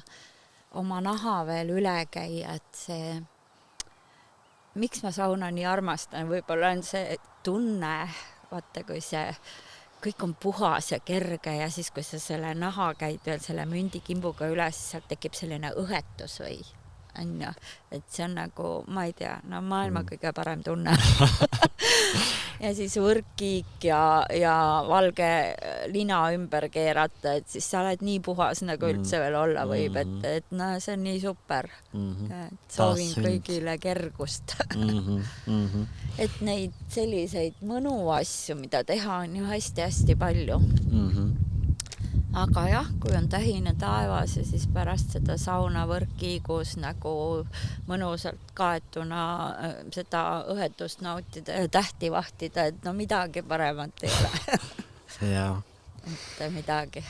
oma naha veel üle käia, et see, miks ma sauna nii armastan, võib-olla on see tunne, vaata, kui see kõik on puhas ja kerge ja siis, kui sa selle naha käid veel selle mündikimbuga üles, siis sealt tekib selline õhetus või on ju, et see on nagu, ma ei tea, no maailma kõige parem tunne. Ja siis võrkkiik ja valge lina ümber keerata, et siis sa oled nii puhas, nagu üldse veel olla võib, et no see on nii super. Et soovin kõigile kergust. Et neid selliseid mõnuasju, mida teha, on ju hästi-hästi palju. Aga jah, kui on tähine taevas ja siis pärast seda saunavõrkkiigus nagu mõnusalt kaetuna seda õhetust nautida ja tähti vahtida, et no midagi paremat ei ole. Jaa. Et midagi.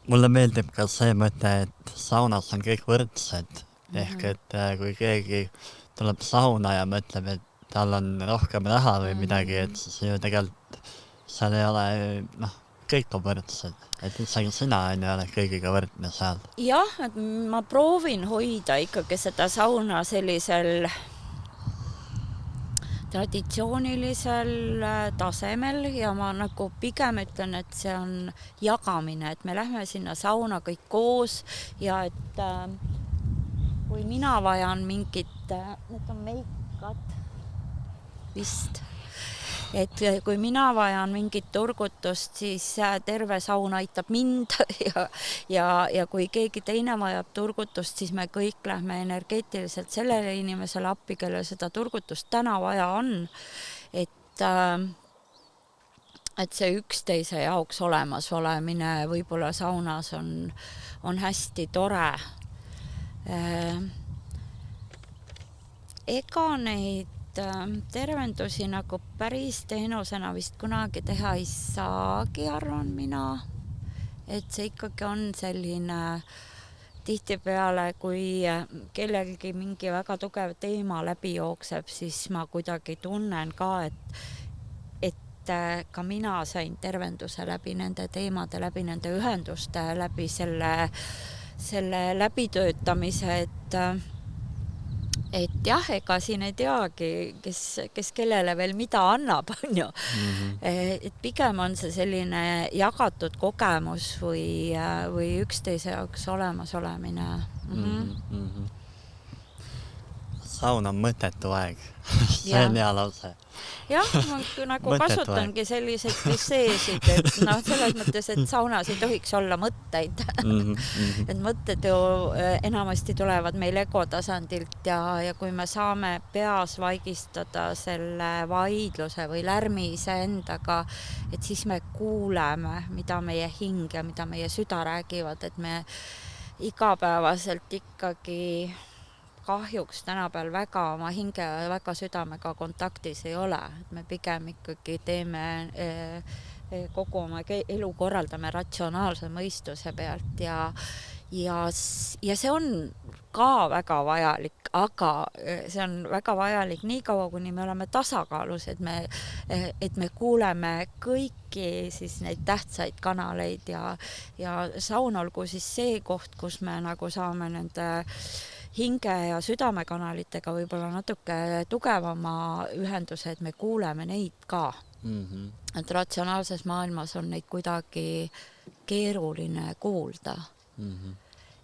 Mulle meeldib ka see mõte, et saunas on kõik võrdsed. Ehk et kui keegi tuleb sauna ja mõtleb, et tal on rohkem raha või midagi, et siis ju tegelikult seal ei ole, noh, kõik on võrdsed, et isegi sina ei ole kõigiga võrdne seal. Jah, et ma proovin hoida ikkagi seda sauna sellisel traditsioonilisel tasemel ja ma nagu pigem ütlen, et see on jagamine, et me lähme sinna sauna kõik koos ja et kui mina vajan mingit, need on meikad vist, et kui mina vajan mingit turgutust, siis terve saun aitab mind ja kui keegi teine vajab turgutust, siis me kõik lähme energeetiliselt sellele inimesele appi, kellel seda turgutust täna vaja on. Et see üksteise jaoks olemas olemine võib-olla saunas on hästi tore. Ega neid tervendusi nagu päris teenusena vist kunagi teha ei saagi, arvan mina, et see ikkagi on selline tihtipeale, kui kellelgi mingi väga tugev teema läbi jookseb, siis ma kuidagi tunnen ka, et ka mina sain tervenduse läbi nende teemade, läbi nende ühenduste, läbi selle läbitöötamise, et jah, ega siin ei teagi, kes kellele veel mida annab, on ju. Et pigem on see selline jagatud kogemus või üksteise jaoks olemas olemine. Saun on mõttetu aeg. See on hea lause. Jah, ma nagu kasutangi selliseid kliseesid, et noh, selles mõttes, et saunas ei tohiks olla mõtteid. Et mõtted ju enamasti tulevad meil ego tasandilt ja kui me saame peas vaigistada selle vaidluse või lärmi iseendaga, et siis me kuuleme, mida meie hing ja mida meie süda räägivad, et me igapäevaselt ikkagi kahjuks tänapäeval väga oma hinge ja väga südamega kontaktis ei ole, et me pigem ikkagi teeme kogu oma elu korraldame ratsionaalse mõistuse pealt ja see on ka väga vajalik, aga see on väga vajalik nii kaua, kuni me oleme tasakaalus, et me kuuleme kõiki siis neid tähtsaid kanaleid ja saun olgu siis see koht, kus me nagu saame nende hinge ja südamekanalitega võib-olla natuke tugevama ühenduse, et me kuuleme neid ka. Et ratsionaalses maailmas on neid kuidagi keeruline kuulda.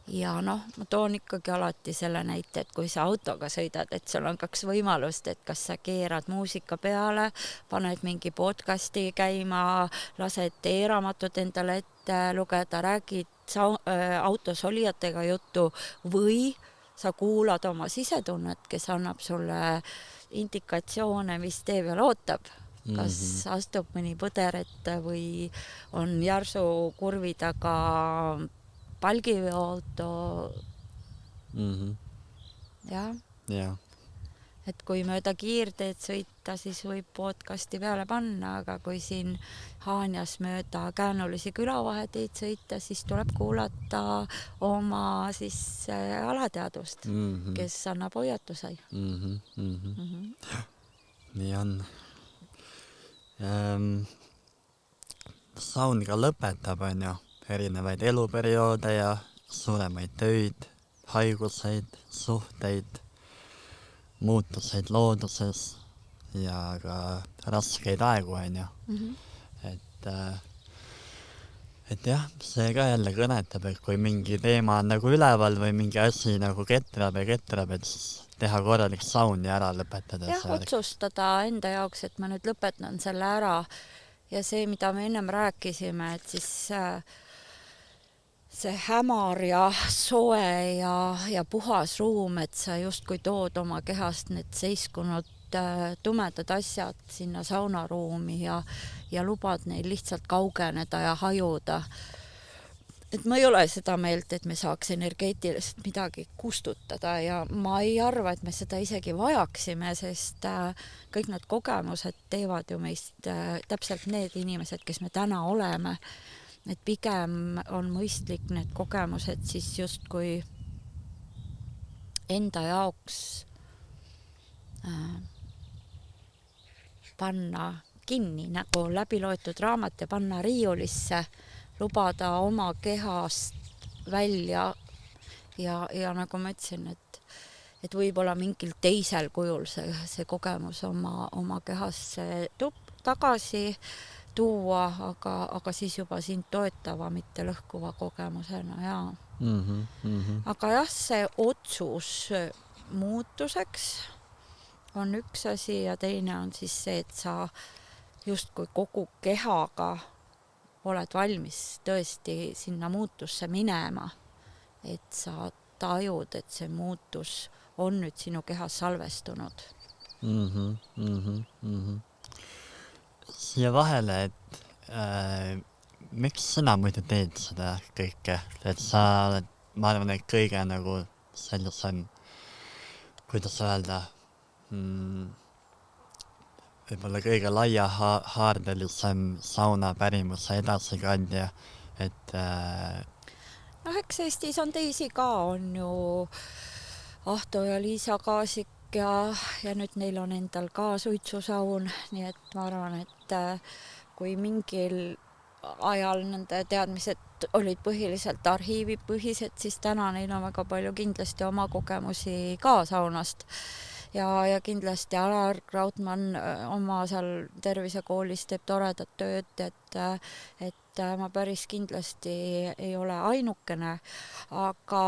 Ja noh, ma toon ikkagi alati selle näite, et kui sa autoga sõidad, et sul on kaks võimalust, et kas sa keerad muusika peale, paned mingi podcasti käima, lased e-raamatut endale ette lugeda, räägid autos olijatega juttu või sa kuulad oma sisetunnet, kes annab sulle indikatsioone, mis tee peal ootab. Kas astub mõni põder ette või on järsu kurvi taga palgiveoauto. Jah. et kui mööda kiirteed sõita, siis võib podcasti peale panna, aga kui siin Haanjas mööda käänulisi külavaheteid sõita, siis tuleb kuulata oma siis alateadvust, kes annab hoiatusi. Nii on. Saun ka lõpetab, on ju, erinevaid eluperioode ja suuremaid töid, haiguseid, suhteid, muutuseid looduses ja ka raskeid aegu, on ju. Et jah, see ka jälle kõnetab, et kui mingi teema on nagu üleval või mingi asi nagu ketrab, et siis teha korralik saun ja ära lõpetada. Jah, otsustada enda jaoks, et ma nüüd lõpetan selle ära ja see, mida me ennem rääkisime, et siis see hämar ja soe ja puhas ruum, et sa justkui tood oma kehast need seiskunud tumedad asjad sinna saunaruumi ja lubad neil lihtsalt kaugeneda ja hajuda. Et ma ei ole seda meelt, et me saaks energeetiliselt midagi kustutada ja ma ei arva, et me seda isegi vajaksime, sest kõik need kogemused teevad ju meist täpselt need inimesed, kes me täna oleme. Et pigem on mõistlik need kogemused siis justkui enda jaoks panna kinni nagu läbiloetud raamat ja panna riiulisse, lubada oma kehast välja ja nagu ma ütlesin, et võib-olla mingil teisel kujul see kogemus oma kehasse tagasi tuua, aga siis juba sind toetava, mitte lõhkuva kogemusena ja. Aga jah, see otsus muutuseks on üks asi ja teine on siis see, et sa justkui kogu kehaga oled valmis tõesti sinna muutusse minema, et sa tajud, et see muutus on nüüd sinu kehas salvestunud. Siia vahele, et miks sina muidu teed seda kõike, et sa oled, ma arvan, et kõige nagu sellisem, kuidas öelda, võib-olla kõige laia haardelisem sauna pärimuse edasikandja, et eks Eestis on teisi ka, on ju Ahto ja Liisa Kaasik ja nüüd neil on endal ka suitsusaun, nii et ma arvan, et kui mingil ajal nende teadmised olid põhiliselt arhiivipõhised, siis täna neil on väga palju kindlasti oma kogemusi ka saunast. Ja kindlasti Alar Krautmann oma seal tervisekoolis teeb toredat tööd, et ma päris kindlasti ei ole ainukene, aga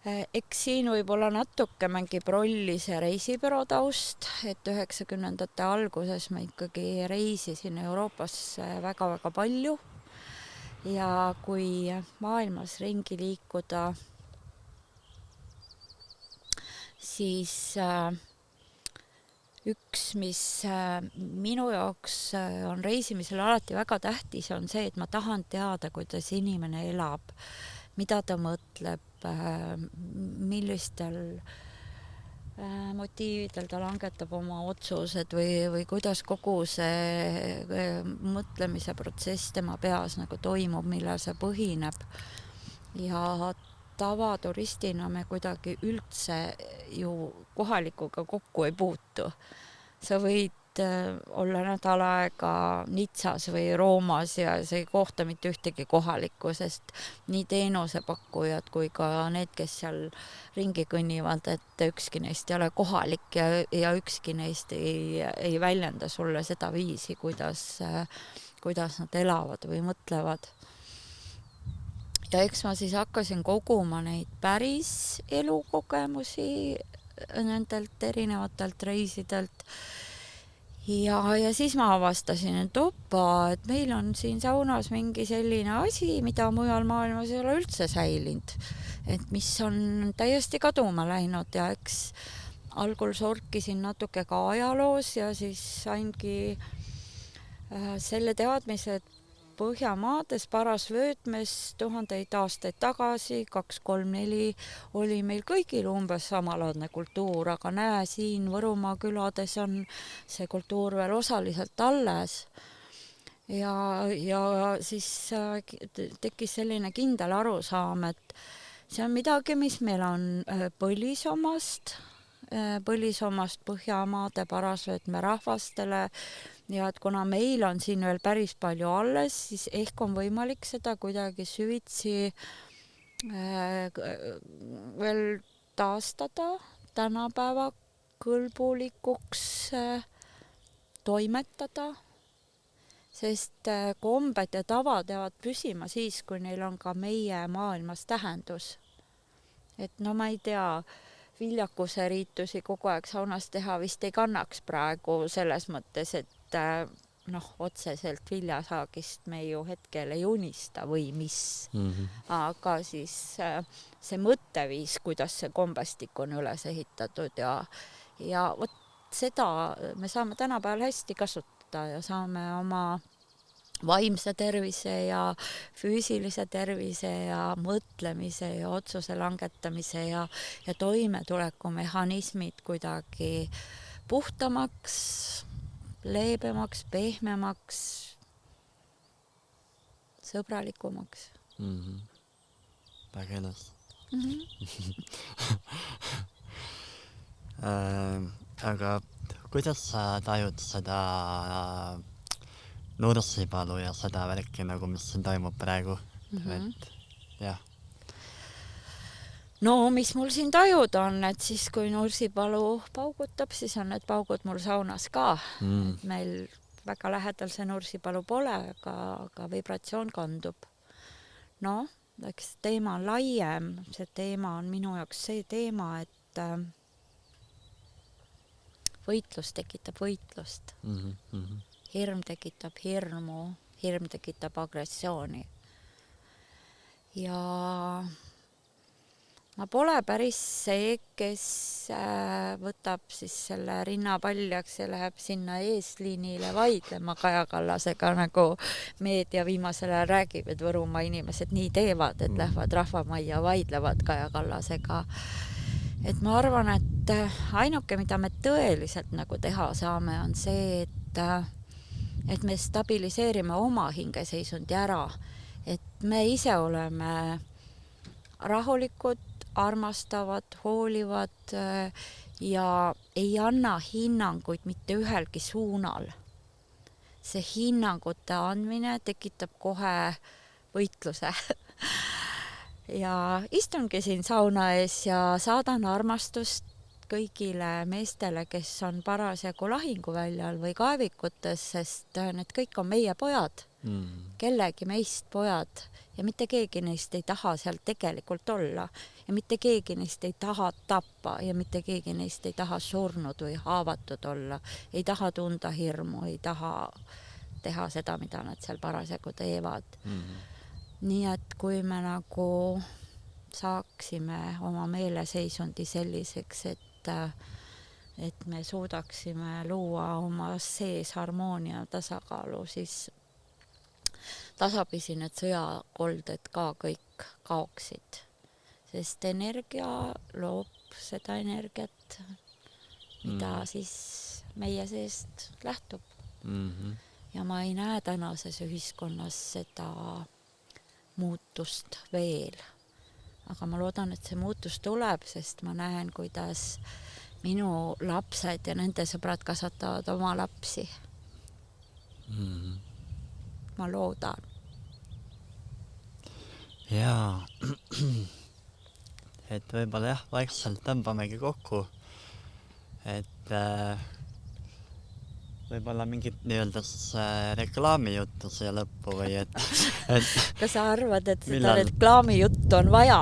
eks siin võib-olla natuke mängib rolli see reisibüroo taust, et 90ndate alguses ma ikkagi reisisin Euroopas väga-väga palju ja kui maailmas ringi liikuda, siis üks, mis minu jaoks on reisimisel alati väga tähtis, on see, et ma tahan teada, kuidas inimene elab, mida ta mõtleb, millistel motiividel ta langetab oma otsused või kuidas kogu see mõtlemise protsess tema peas nagu toimub, millal see põhineb. Ja tavaturistina me kuidagi üldse ju kohalikuga kokku ei puutu. Sa võid olla nädal aega Nitsas või Roomas ja see ei kohta mitte ühtegi kohalikku, sest nii teenusepakkujad kui ka need, kes seal ringi kõnnivad, et ükski neist ei ole kohalik ja ükski neist ei väljenda sulle seda viisi, kuidas nad elavad või mõtlevad. Ja eks ma siis hakkasin koguma neid päris elukogemusi nendelt erinevatelt reisidelt. Ja siis ma avastasin, et et meil on siin saunas mingi selline asi, mida mujal maailmas ei ole üldse säilinud. Et mis on täiesti kaduma läinud ja eks algul sorkisin natuke ka ajaloos ja siis saingi selle teadmise, Põhjamaades parasvöötmes 1000 aastaid tagasi, 2-3-4 oli meil kõigil umbes samalaadne kultuur, aga näe, siin Võrumaa külades on see kultuur veel osaliselt alles. Ja siis tekkis selline kindel arusaam, et see on midagi, mis meil on põlisomast Põhjamaade parasvöötme rahvastele ja et kuna meil on siin veel päris palju alles, siis ehk on võimalik seda kuidagi süvitsi veel taastada, tänapäeva kõlbulikuks toimetada, sest kombed ja tavad jäävad püsima siis, kui neil on ka meie maailmas tähendus. Et no ma ei tea, viljakuse riitusi kogu aeg saunas teha vist ei kannaks praegu selles mõttes, et otseselt viljasaagist me ju hetkel ei unista või mis. Aga siis see mõtteviis, kuidas see kombestik on üles ehitatud ja vot seda me saame tänapäeval hästi kasutada ja saame oma vaimse tervise ja füüsilise tervise ja mõtlemise ja otsuse langetamise ja toimetuleku mehhanismid kuidagi puhtamaks, leebemaks, pehmemaks, sõbralikumaks. Väga ilus. Aga kuidas sa tajud seda Nursipalu ja seda värki, nagu mis siin toimub praegu? Et, jah. No mis mul siin tajud on, et siis kui Nursipalu paugutab, siis on need paugud mul saunas ka. Et meil väga lähedal see Nursipalu pole, aga vibratsioon kandub. No, eks teema on laiem. See teema on minu jaoks see teema, et võitlus tekitab võitlust. Hirm tekitab hirmu, hirm tekitab agressiooni. Ja ma pole päris see, kes võtab siis selle rinnapaljaks ja läheb sinna eesliinile vaidlema Kaja Kallasega, nagu meedia viimasel ajal räägib, et Võrumaa inimesed nii teevad, et lähevad rahvamajja vaidlevad Kaja Kallasega. Et ma arvan, et ainuke, mida me tõeliselt nagu teha saame, on see, et me stabiliseerime oma hingeseisundi ära, et me ise oleme rahulikud, armastavad, hoolivad ja ei anna hinnanguid mitte ühelgi suunal. See hinnangute andmine tekitab kohe võitluse. Ja istungi siin sauna ees ja saadan armastust kõigile meestele, kes on parasjagu lahinguväljal või kaevikutes, sest need kõik on meie pojad, kellegi meist pojad ja mitte keegi neist ei taha seal tegelikult olla ja mitte keegi neist ei taha tappa ja mitte keegi neist ei taha surnud või haavatud olla, ei taha tunda hirmu, ei taha teha seda, mida nad seal parasjagu teevad. Nii et kui me nagu saaksime oma meeleseisundi selliseks, et me suudaksime luua oma sees harmoonia tasakaalu, siis tasapisi need sõjakolded ka kõik kaoksid. Sest energia loob seda energiat, mida siis meie seest lähtub. Ja ma ei näe tänases ühiskonnas seda muutust veel. Aga ma loodan, et see muutus tuleb, sest ma näen, kuidas minu lapsed ja nende sõbrad kasvatavad oma lapsi. Ma loodan. Jaa. Et võib-olla jah, vaikselt tõmbamegi kokku. Et võib-olla mingit nii-öelda reklaamijuttu siia lõppu või et kas sa arvad, et seda reklaamijuttu on vaja?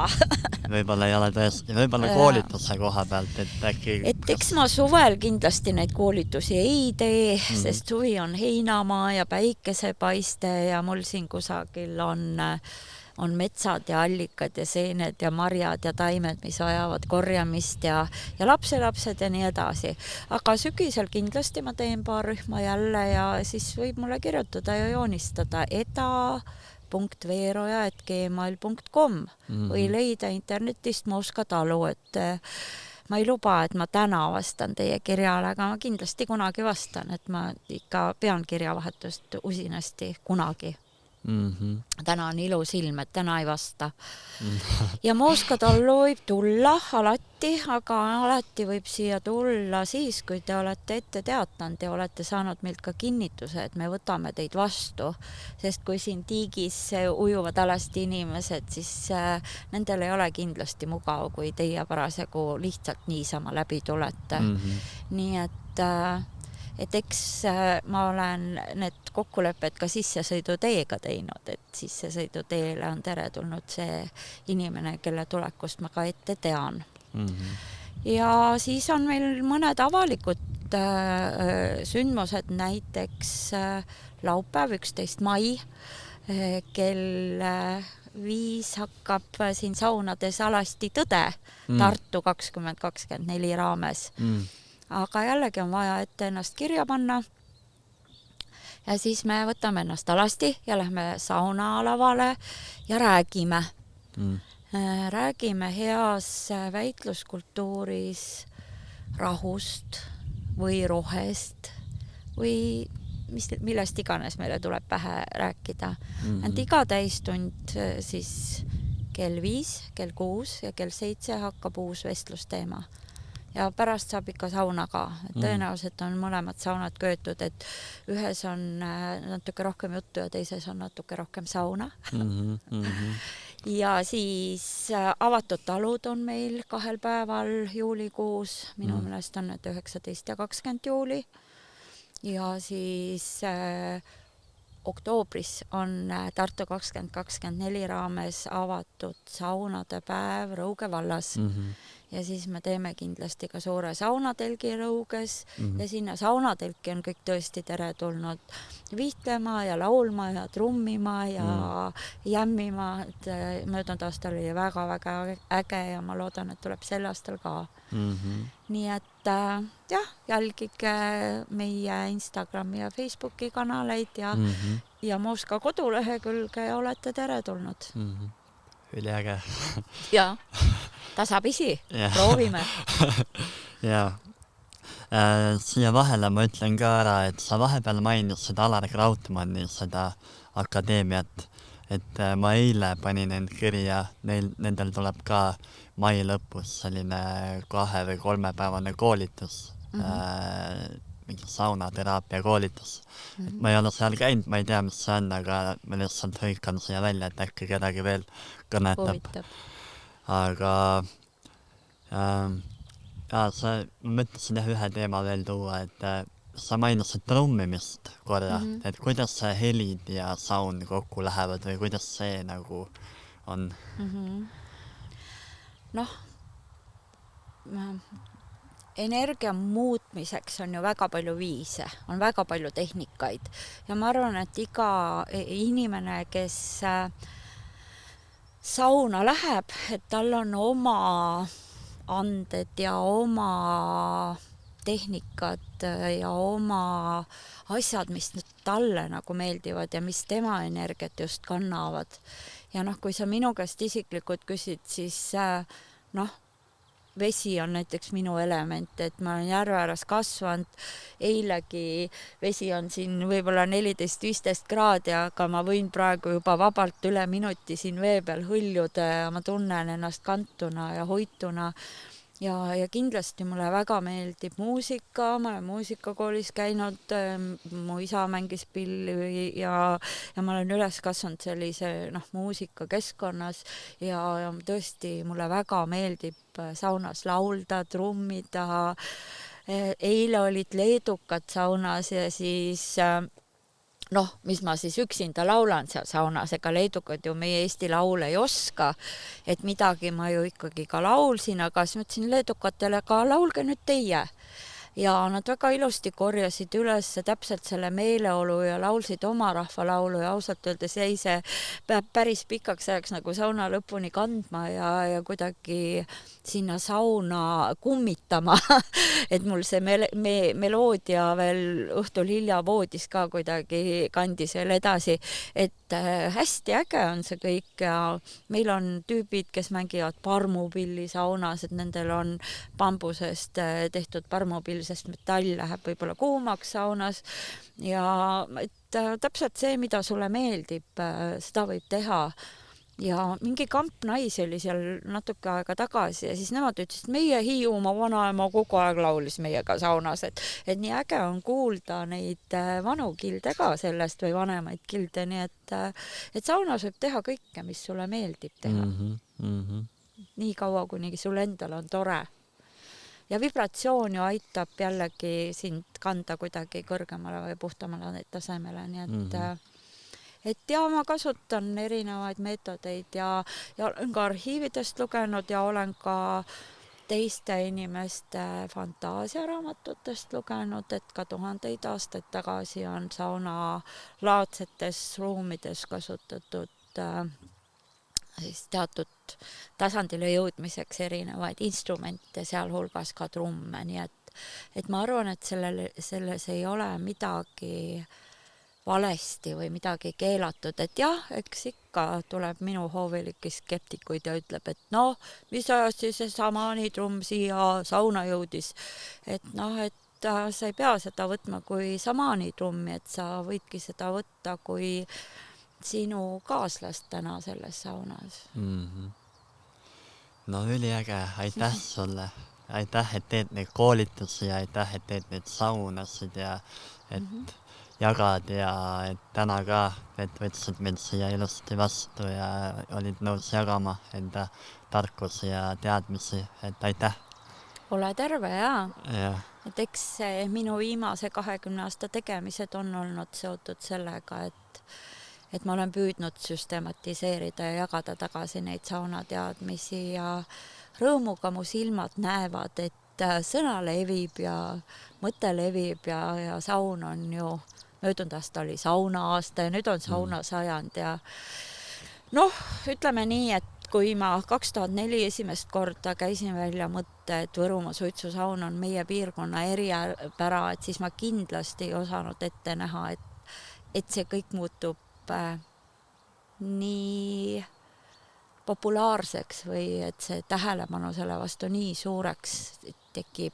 Võib-olla ei ole tõesti, võib-olla koolituse koha pealt, et äkki... Et eks ma suvel kindlasti neid koolitusi ei tee, sest suvi on heinamaa ja päikesepaiste ja mul siin kusagil on on metsad ja allikad ja seened ja marjad ja taimed, mis vajavad korjamist ja lapselapsed ja nii edasi. Aga sügisel kindlasti ma teen paar rühma jälle ja siis võib mulle kirjutada ja joonistada eda.veeroja@gmail.com või leida internetist Mooska talu, et ma ei luba, et ma täna vastan teie kirjale, aga ma kindlasti kunagi vastan, et ma ikka pean kirjavahetust usinasti kunagi. Täna on ilus ilm, et täna ei vasta. Ja Mooska tallu võib tulla alati, aga alati võib siia tulla siis, kui te olete ette teatanud ja olete saanud meilt ka kinnituse, et me võtame teid vastu. Sest kui siin tiigis ujuvad alasti inimesed, siis nendel ei ole kindlasti mugav, kui teie parasjagu lihtsalt niisama läbi tulete. Nii et eks ma olen need kokkulepped ka sissesõiduteega teinud, et sissesõiduteele on teretulnud see inimene, kelle tulekust ma ka ette tean. Ja siis on meil mõned avalikud sündmused, näiteks laupäev 11. mai kell 5 hakkab siin saunades alasti Tõde Tartu 2024 raames. Aga jällegi on vaja ette ennast kirja panna ja siis me võtame ennast alasti ja lähme sauna lavale ja räägime. Räägime heas väitluskultuuris rahust või rohest või millest iganes meile tuleb pähe rääkida. Et iga täistund siis kell 5, kell 6 ja kell 7 hakkab uus vestlusteema. Ja pärast saab ikka sauna ka. Tõenäoliselt on mõlemad saunad köetud, et ühes on natuke rohkem juttu ja teises on natuke rohkem sauna. Ja siis avatud talud on meil 2 päeval juulikuus. Minu meelest on need 19 ja 20 juuli. Ja siis oktoobris on Tartu 2024 raames avatud saunade päev Rõuge vallas. Ja siis me teeme kindlasti ka suure saunatelgi Rõuges ja sinna saunatelki on kõik tõesti teretulnud viitlema ja laulma ja trummima ja jämmima. Et möödunud aastal oli väga-väga äge ja ma loodan, et tuleb sel aastal ka. Nii et jah, jälgige meie Instagrami ja Facebooki kanaleid ja Mooska kodulehekülge ja olete teretulnud. Üliäge. Ja tasapisi, proovime. Ja siia vahele ma ütlen ka ära, et sa vahepeal mainisid Alar Krautmanni seda akadeemiat, et ma eile panin end kirja, nendel tuleb ka mai lõpus selline 2 või 3 päevane koolitus, mingi saunateraapia koolitus. Et ma ei ole seal käinud, ma ei tea, mis see on, aga ma lihtsalt hõikan siia välja, et äkki kedagi veel kõnetab. Aga ma mõtlesin ühe teema veel tuua, et sa mainisid trummimist korra, et kuidas see helid ja sound kokku lähevad või kuidas see nagu on? Noh, energia muutmiseks on ju väga palju viise, on väga palju tehnikaid ja ma arvan, et iga inimene, kes sauna läheb, et tal on oma anded ja oma tehnikad ja oma asjad, mis talle nagu meeldivad ja mis tema energiat just kannavad. Ja noh, kui sa minu käest isiklikult küsid, siis vesi on näiteks minu element, et ma olen järve ääres kasvanud, eilegi vesi on siin võib-olla 14-15 kraadi, aga ma võin praegu juba vabalt üle minuti siin vee peal hõljuda ja ma tunnen ennast kantuna ja hoituna. Ja kindlasti mulle väga meeldib muusika, ma olen muusikakoolis käinud, mu isa mängis pilli ja ma olen üles kasvanud sellise muusikakeskkonnas ja tõesti mulle väga meeldib saunas laulda, trummida. Eile olid leedukad saunas ja siis mis ma siis üksinda laulan seal saunas, ega leedukad ju meie Eesti laule ei oska, et midagi ma ju ikkagi ka laulsin, aga siis mõtlesin leedukatele ka laulge nüüd teie. ja nad väga ilusti korjasid üles täpselt selle meeleolu ja laulsid oma rahvalaulu ja ausalt öeldes jäi see päris pikaks ajaks nagu sauna lõpuni kandma ja kuidagi sinna sauna kummitama et mul see meloodia veel õhtul hilja voodis ka kuidagi kandis veel edasi, et hästi äge on see kõik ja meil on tüübid, kes mängivad parmupilli saunas, et nendel on bambusest tehtud parmupill, sest metall läheb võib-olla kuumaks saunas ja et täpselt see, mida sulle meeldib, seda võib teha. Ja mingi kamp naisi oli seal natuke aega tagasi ja siis nemad ütlesid, meie Hiiumaa vanaema kogu aeg laulis meiega saunas, et nii äge on kuulda neid vanu kilde ka sellest või vanemaid kilde, nii et saunas võib teha kõike, mis sulle meeldib teha. Nii kaua, kuni sul endal on tore. Ja vibratsioon ju aitab jällegi sind kanda kuidagi kõrgemale või puhtamale tasemele, nii et ja ma kasutan erinevaid meetodeid ja olen ka arhiividest lugenud ja olen ka teiste inimeste fantaasiaraamatutest lugenud, et ka 1000 aastaid tagasi on saunalaadsetes ruumides kasutatud siis teatud tasandile jõudmiseks erinevaid instrumente, sealhulgas ka trumme, nii et ma arvan, et selles ei ole midagi valesti või midagi keelatud, et jah, eks ikka tuleb minu hooviliki skeptikuid ja ütleb, et noh, mis ajast siis see samaanitrumm siia sauna jõudis, et noh, et sa ei pea seda võtma kui samaanitrummi, et sa võidki seda võtta kui sinu kaaslast täna selles saunas. No üliäge, aitäh sulle, aitäh, et teed neid koolitusi ja aitäh, et teed neid saunasid ja et jagad ja et täna ka, et võtsid mind siia ilusti vastu ja olid nõus jagama enda tarkusi ja teadmisi, et aitäh. Ole terve ja. Et eks minu viimase 20 aasta tegemised on olnud seotud sellega, et ma olen püüdnud süstematiseerida ja jagada tagasi neid saunateadmisi ja rõõmuga mu silmad näevad, et sõna levib ja mõte levib ja saun on ju möödunud aasta oli sauna aasta ja nüüd on sauna sajand ja noh, ütleme nii, et kui ma 2004 esimest korda käisin välja mõtte, et Võrumaa suitsusaun on meie piirkonna eripära, et siis ma kindlasti ei osanud ette näha, et see kõik muutub nii populaarseks või et see tähelepanu selle vastu nii suureks tekib.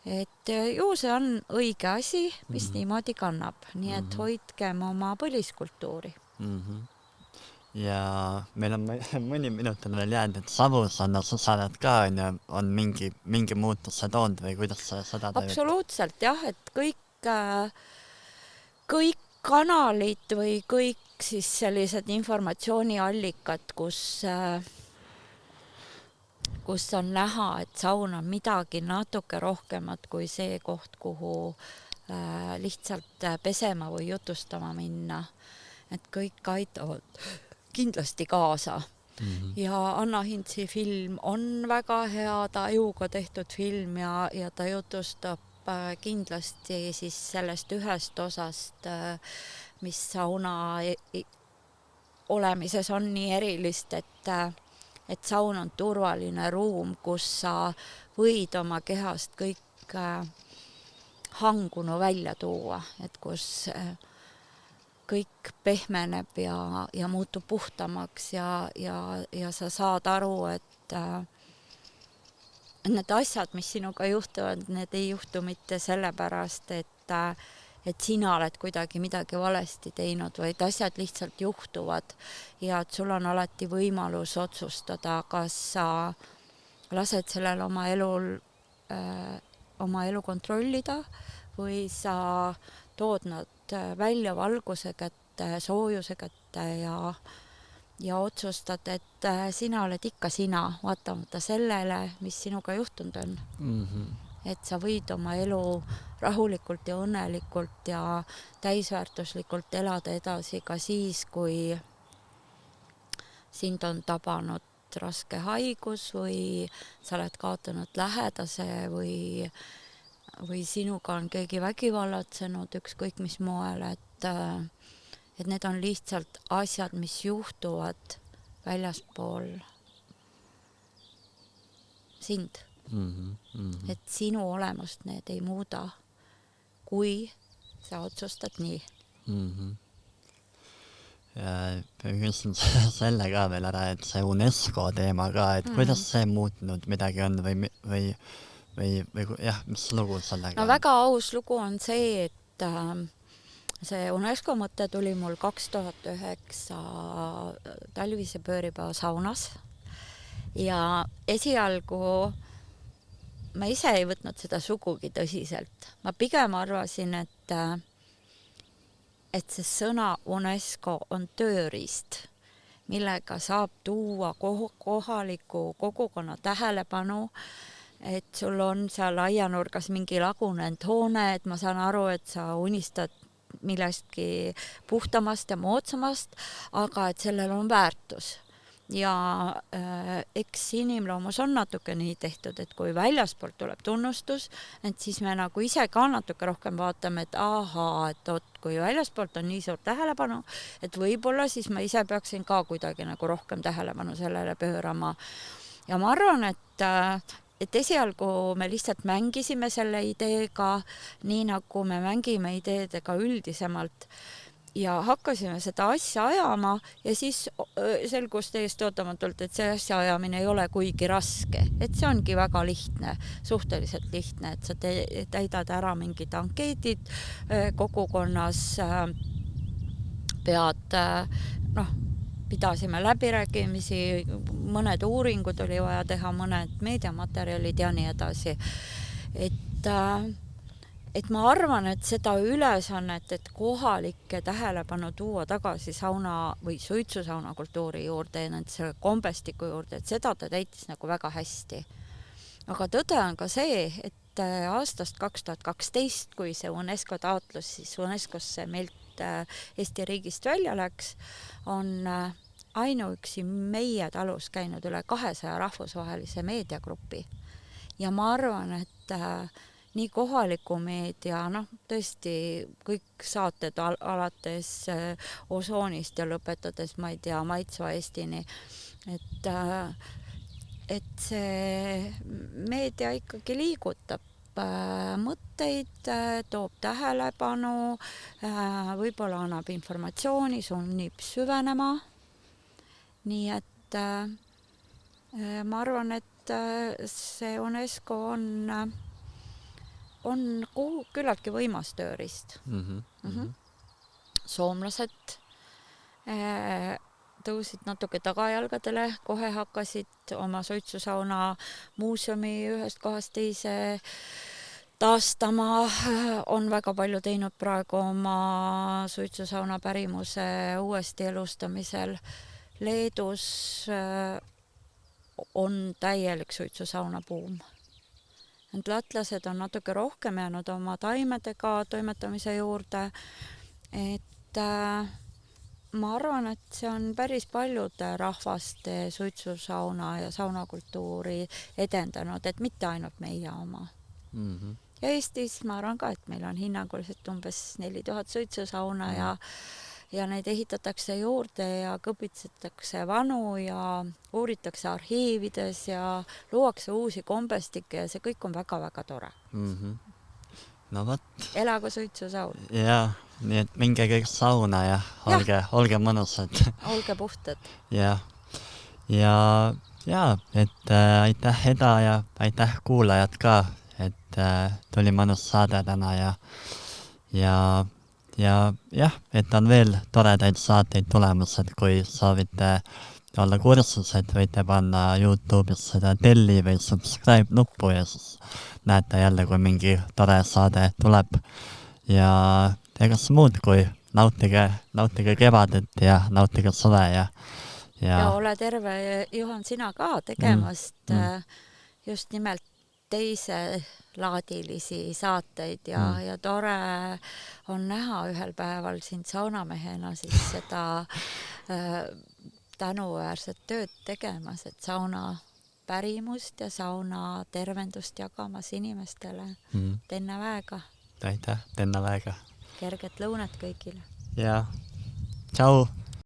Et ju see on õige asi, mis niimoodi kannab, nii et hoidkem oma põliskultuuri. Ja meil on mõni minut on veel jäänud, et Savusannas osaled ka on mingi muutuse toonud või kuidas sa seda teed? Absoluutselt jah, et kõik kanalid või kõik siis sellised informatsiooniallikad, kus on näha, et saun on midagi natuke rohkemat kui see koht, kuhu lihtsalt pesema või jutustama minna. Et kõik aitavad kindlasti kaasa. Ja Anna Hintsi film on väga hea, ta ajuga tehtud film ja ta jutustab kindlasti siis sellest ühest osast, mis sauna olemises on nii erilist, et saun on turvaline ruum, kus sa võid oma kehast kõik hangunu välja tuua, et kus kõik pehmeneb ja muutub puhtamaks ja sa saad aru, et need asjad, mis sinuga juhtuvad, need ei juhtu mitte sellepärast, et sina oled kuidagi midagi valesti teinud, vaid asjad lihtsalt juhtuvad ja et sul on alati võimalus otsustada, kas sa lased sellel oma elu kontrollida või sa tood nad välja valguse kätte, soojuse kätte ja otsustad, et sina oled ikka sina, vaatamata sellele, mis sinuga juhtunud on. Et sa võid oma elu rahulikult ja õnnelikult ja täisväärtuslikult elada edasi ka siis, kui sind on tabanud raske haigus või sa oled kaotanud lähedase või või sinuga on keegi vägivallatsenud ükskõik mis moel, et need on lihtsalt asjad, mis juhtuvad väljaspool sind. Et sinu olemust need ei muuda, kui sa otsustad nii. Ja küsin selle ka veel ära, et see UNESCO teema ka, et kuidas see muutnud midagi on või jah, mis lugu sellega No väga aus lugu on see, et see UNESCO mõte tuli mul 2009 talvise pööripäeva saunas ja esialgu ma ise ei võtnud seda sugugi tõsiselt. Ma pigem arvasin, et see sõna UNESCO on tööriist, millega saab tuua kohaliku kogukonna tähelepanu, et sul on seal aianurgas mingi lagunenud hoone, et ma saan aru, et sa unistad millestki puhtamast ja moodsamast, aga et sellel on väärtus. Ja eks inimloomus on natuke nii tehtud, et kui väljaspoolt tuleb tunnustus, et siis me nagu ise ka natuke rohkem vaatame, et ahaa, et kui väljaspoolt on nii suur tähelepanu, et võib-olla siis ma ise peaksin ka kuidagi nagu rohkem tähelepanu sellele pöörama. Ja ma arvan, et esialgu me lihtsalt mängisime selle ideega, nii nagu me mängime ideedega üldisemalt ja hakkasime seda asja ajama ja siis selgus täiesti ootamatult, et see asja ajamine ei ole kuigi raske, et see ongi väga lihtne, suhteliselt lihtne, et sa täidad ära mingid ankeedid kogukonnas, pead, pidasime läbirääkimisi, mõned uuringud oli vaja teha, mõned meediamaterjalid ja nii edasi. Et ma arvan, et seda ülesannet, et kohalikke tähelepanu tuua tagasi sauna või suitsusauna kultuuri juurde ja selle kombestiku juurde, et seda ta täitis nagu väga hästi. Aga tõde on ka see, et aastast 2012, kui see UNESCO taotlus siis UNESCO-sse meilt Eesti riigist välja läks, on ainuüksi meie talus käinud üle 200 rahvusvahelise meediagrupi. Ja ma arvan, et nii kohaliku meedia, tõesti kõik saated alates Osoonist ja lõpetades, ma ei tea, Maitsva Eestini, et see meedia ikkagi liigutab mõtteid, toob tähelepanu, võib-olla annab informatsiooni, sunnib süvenema. Nii et ma arvan, et see UNESCO on küllaltki võimas tööriist. Soomlased tõusid natuke tagajalgadele, kohe hakkasid oma suitsusauna muuseumi ühest kohast teise taastama, on väga palju teinud praegu oma suitsusauna pärimuse uuesti elustamisel. Leedus on täielik suitsusauna buum. Lätlased on natuke rohkem jäänud oma taimedega toimetamise juurde, et ma arvan, et see on päris paljude rahvaste suitsusauna ja saunakultuuri edendanud, et mitte ainult meie oma. Ja Eestis ma arvan ka, et meil on hinnanguliselt umbes 4000 suitsusauna ja neid ehitatakse juurde ja kõpitsetakse vanu ja uuritakse arhiivides ja luuakse uusi kombestikke ja see kõik on väga-väga tore. No võt. Elagu suitsusaun. Jaa, nii et minge kõik sauna ja olge mõnusad. Olge puhtad. Ja, et aitäh Eda ja aitäh kuulajad ka, et tuli mõnus saade täna ja et on veel toredaid saateid tulemas, et kui soovite olla kursused, võite panna YouTube'is seda telli või subscribe nuppu ja siis näete jälle, kui mingi tore saade tuleb ja egas muud kui nautige kevadet ja nautige suve ja ole terve, Juhan, sina ka tegemast just nimelt teise laadilisi saateid ja tore on näha ühel päeval sind saunamehena siis seda tänuväärset tööd tegemas, et sauna pärimust ja sauna tervendust jagamas inimestele. Tenna väega. Aitäh, Tenna väega. Kerget lõunat kõigile. Ja, tšau!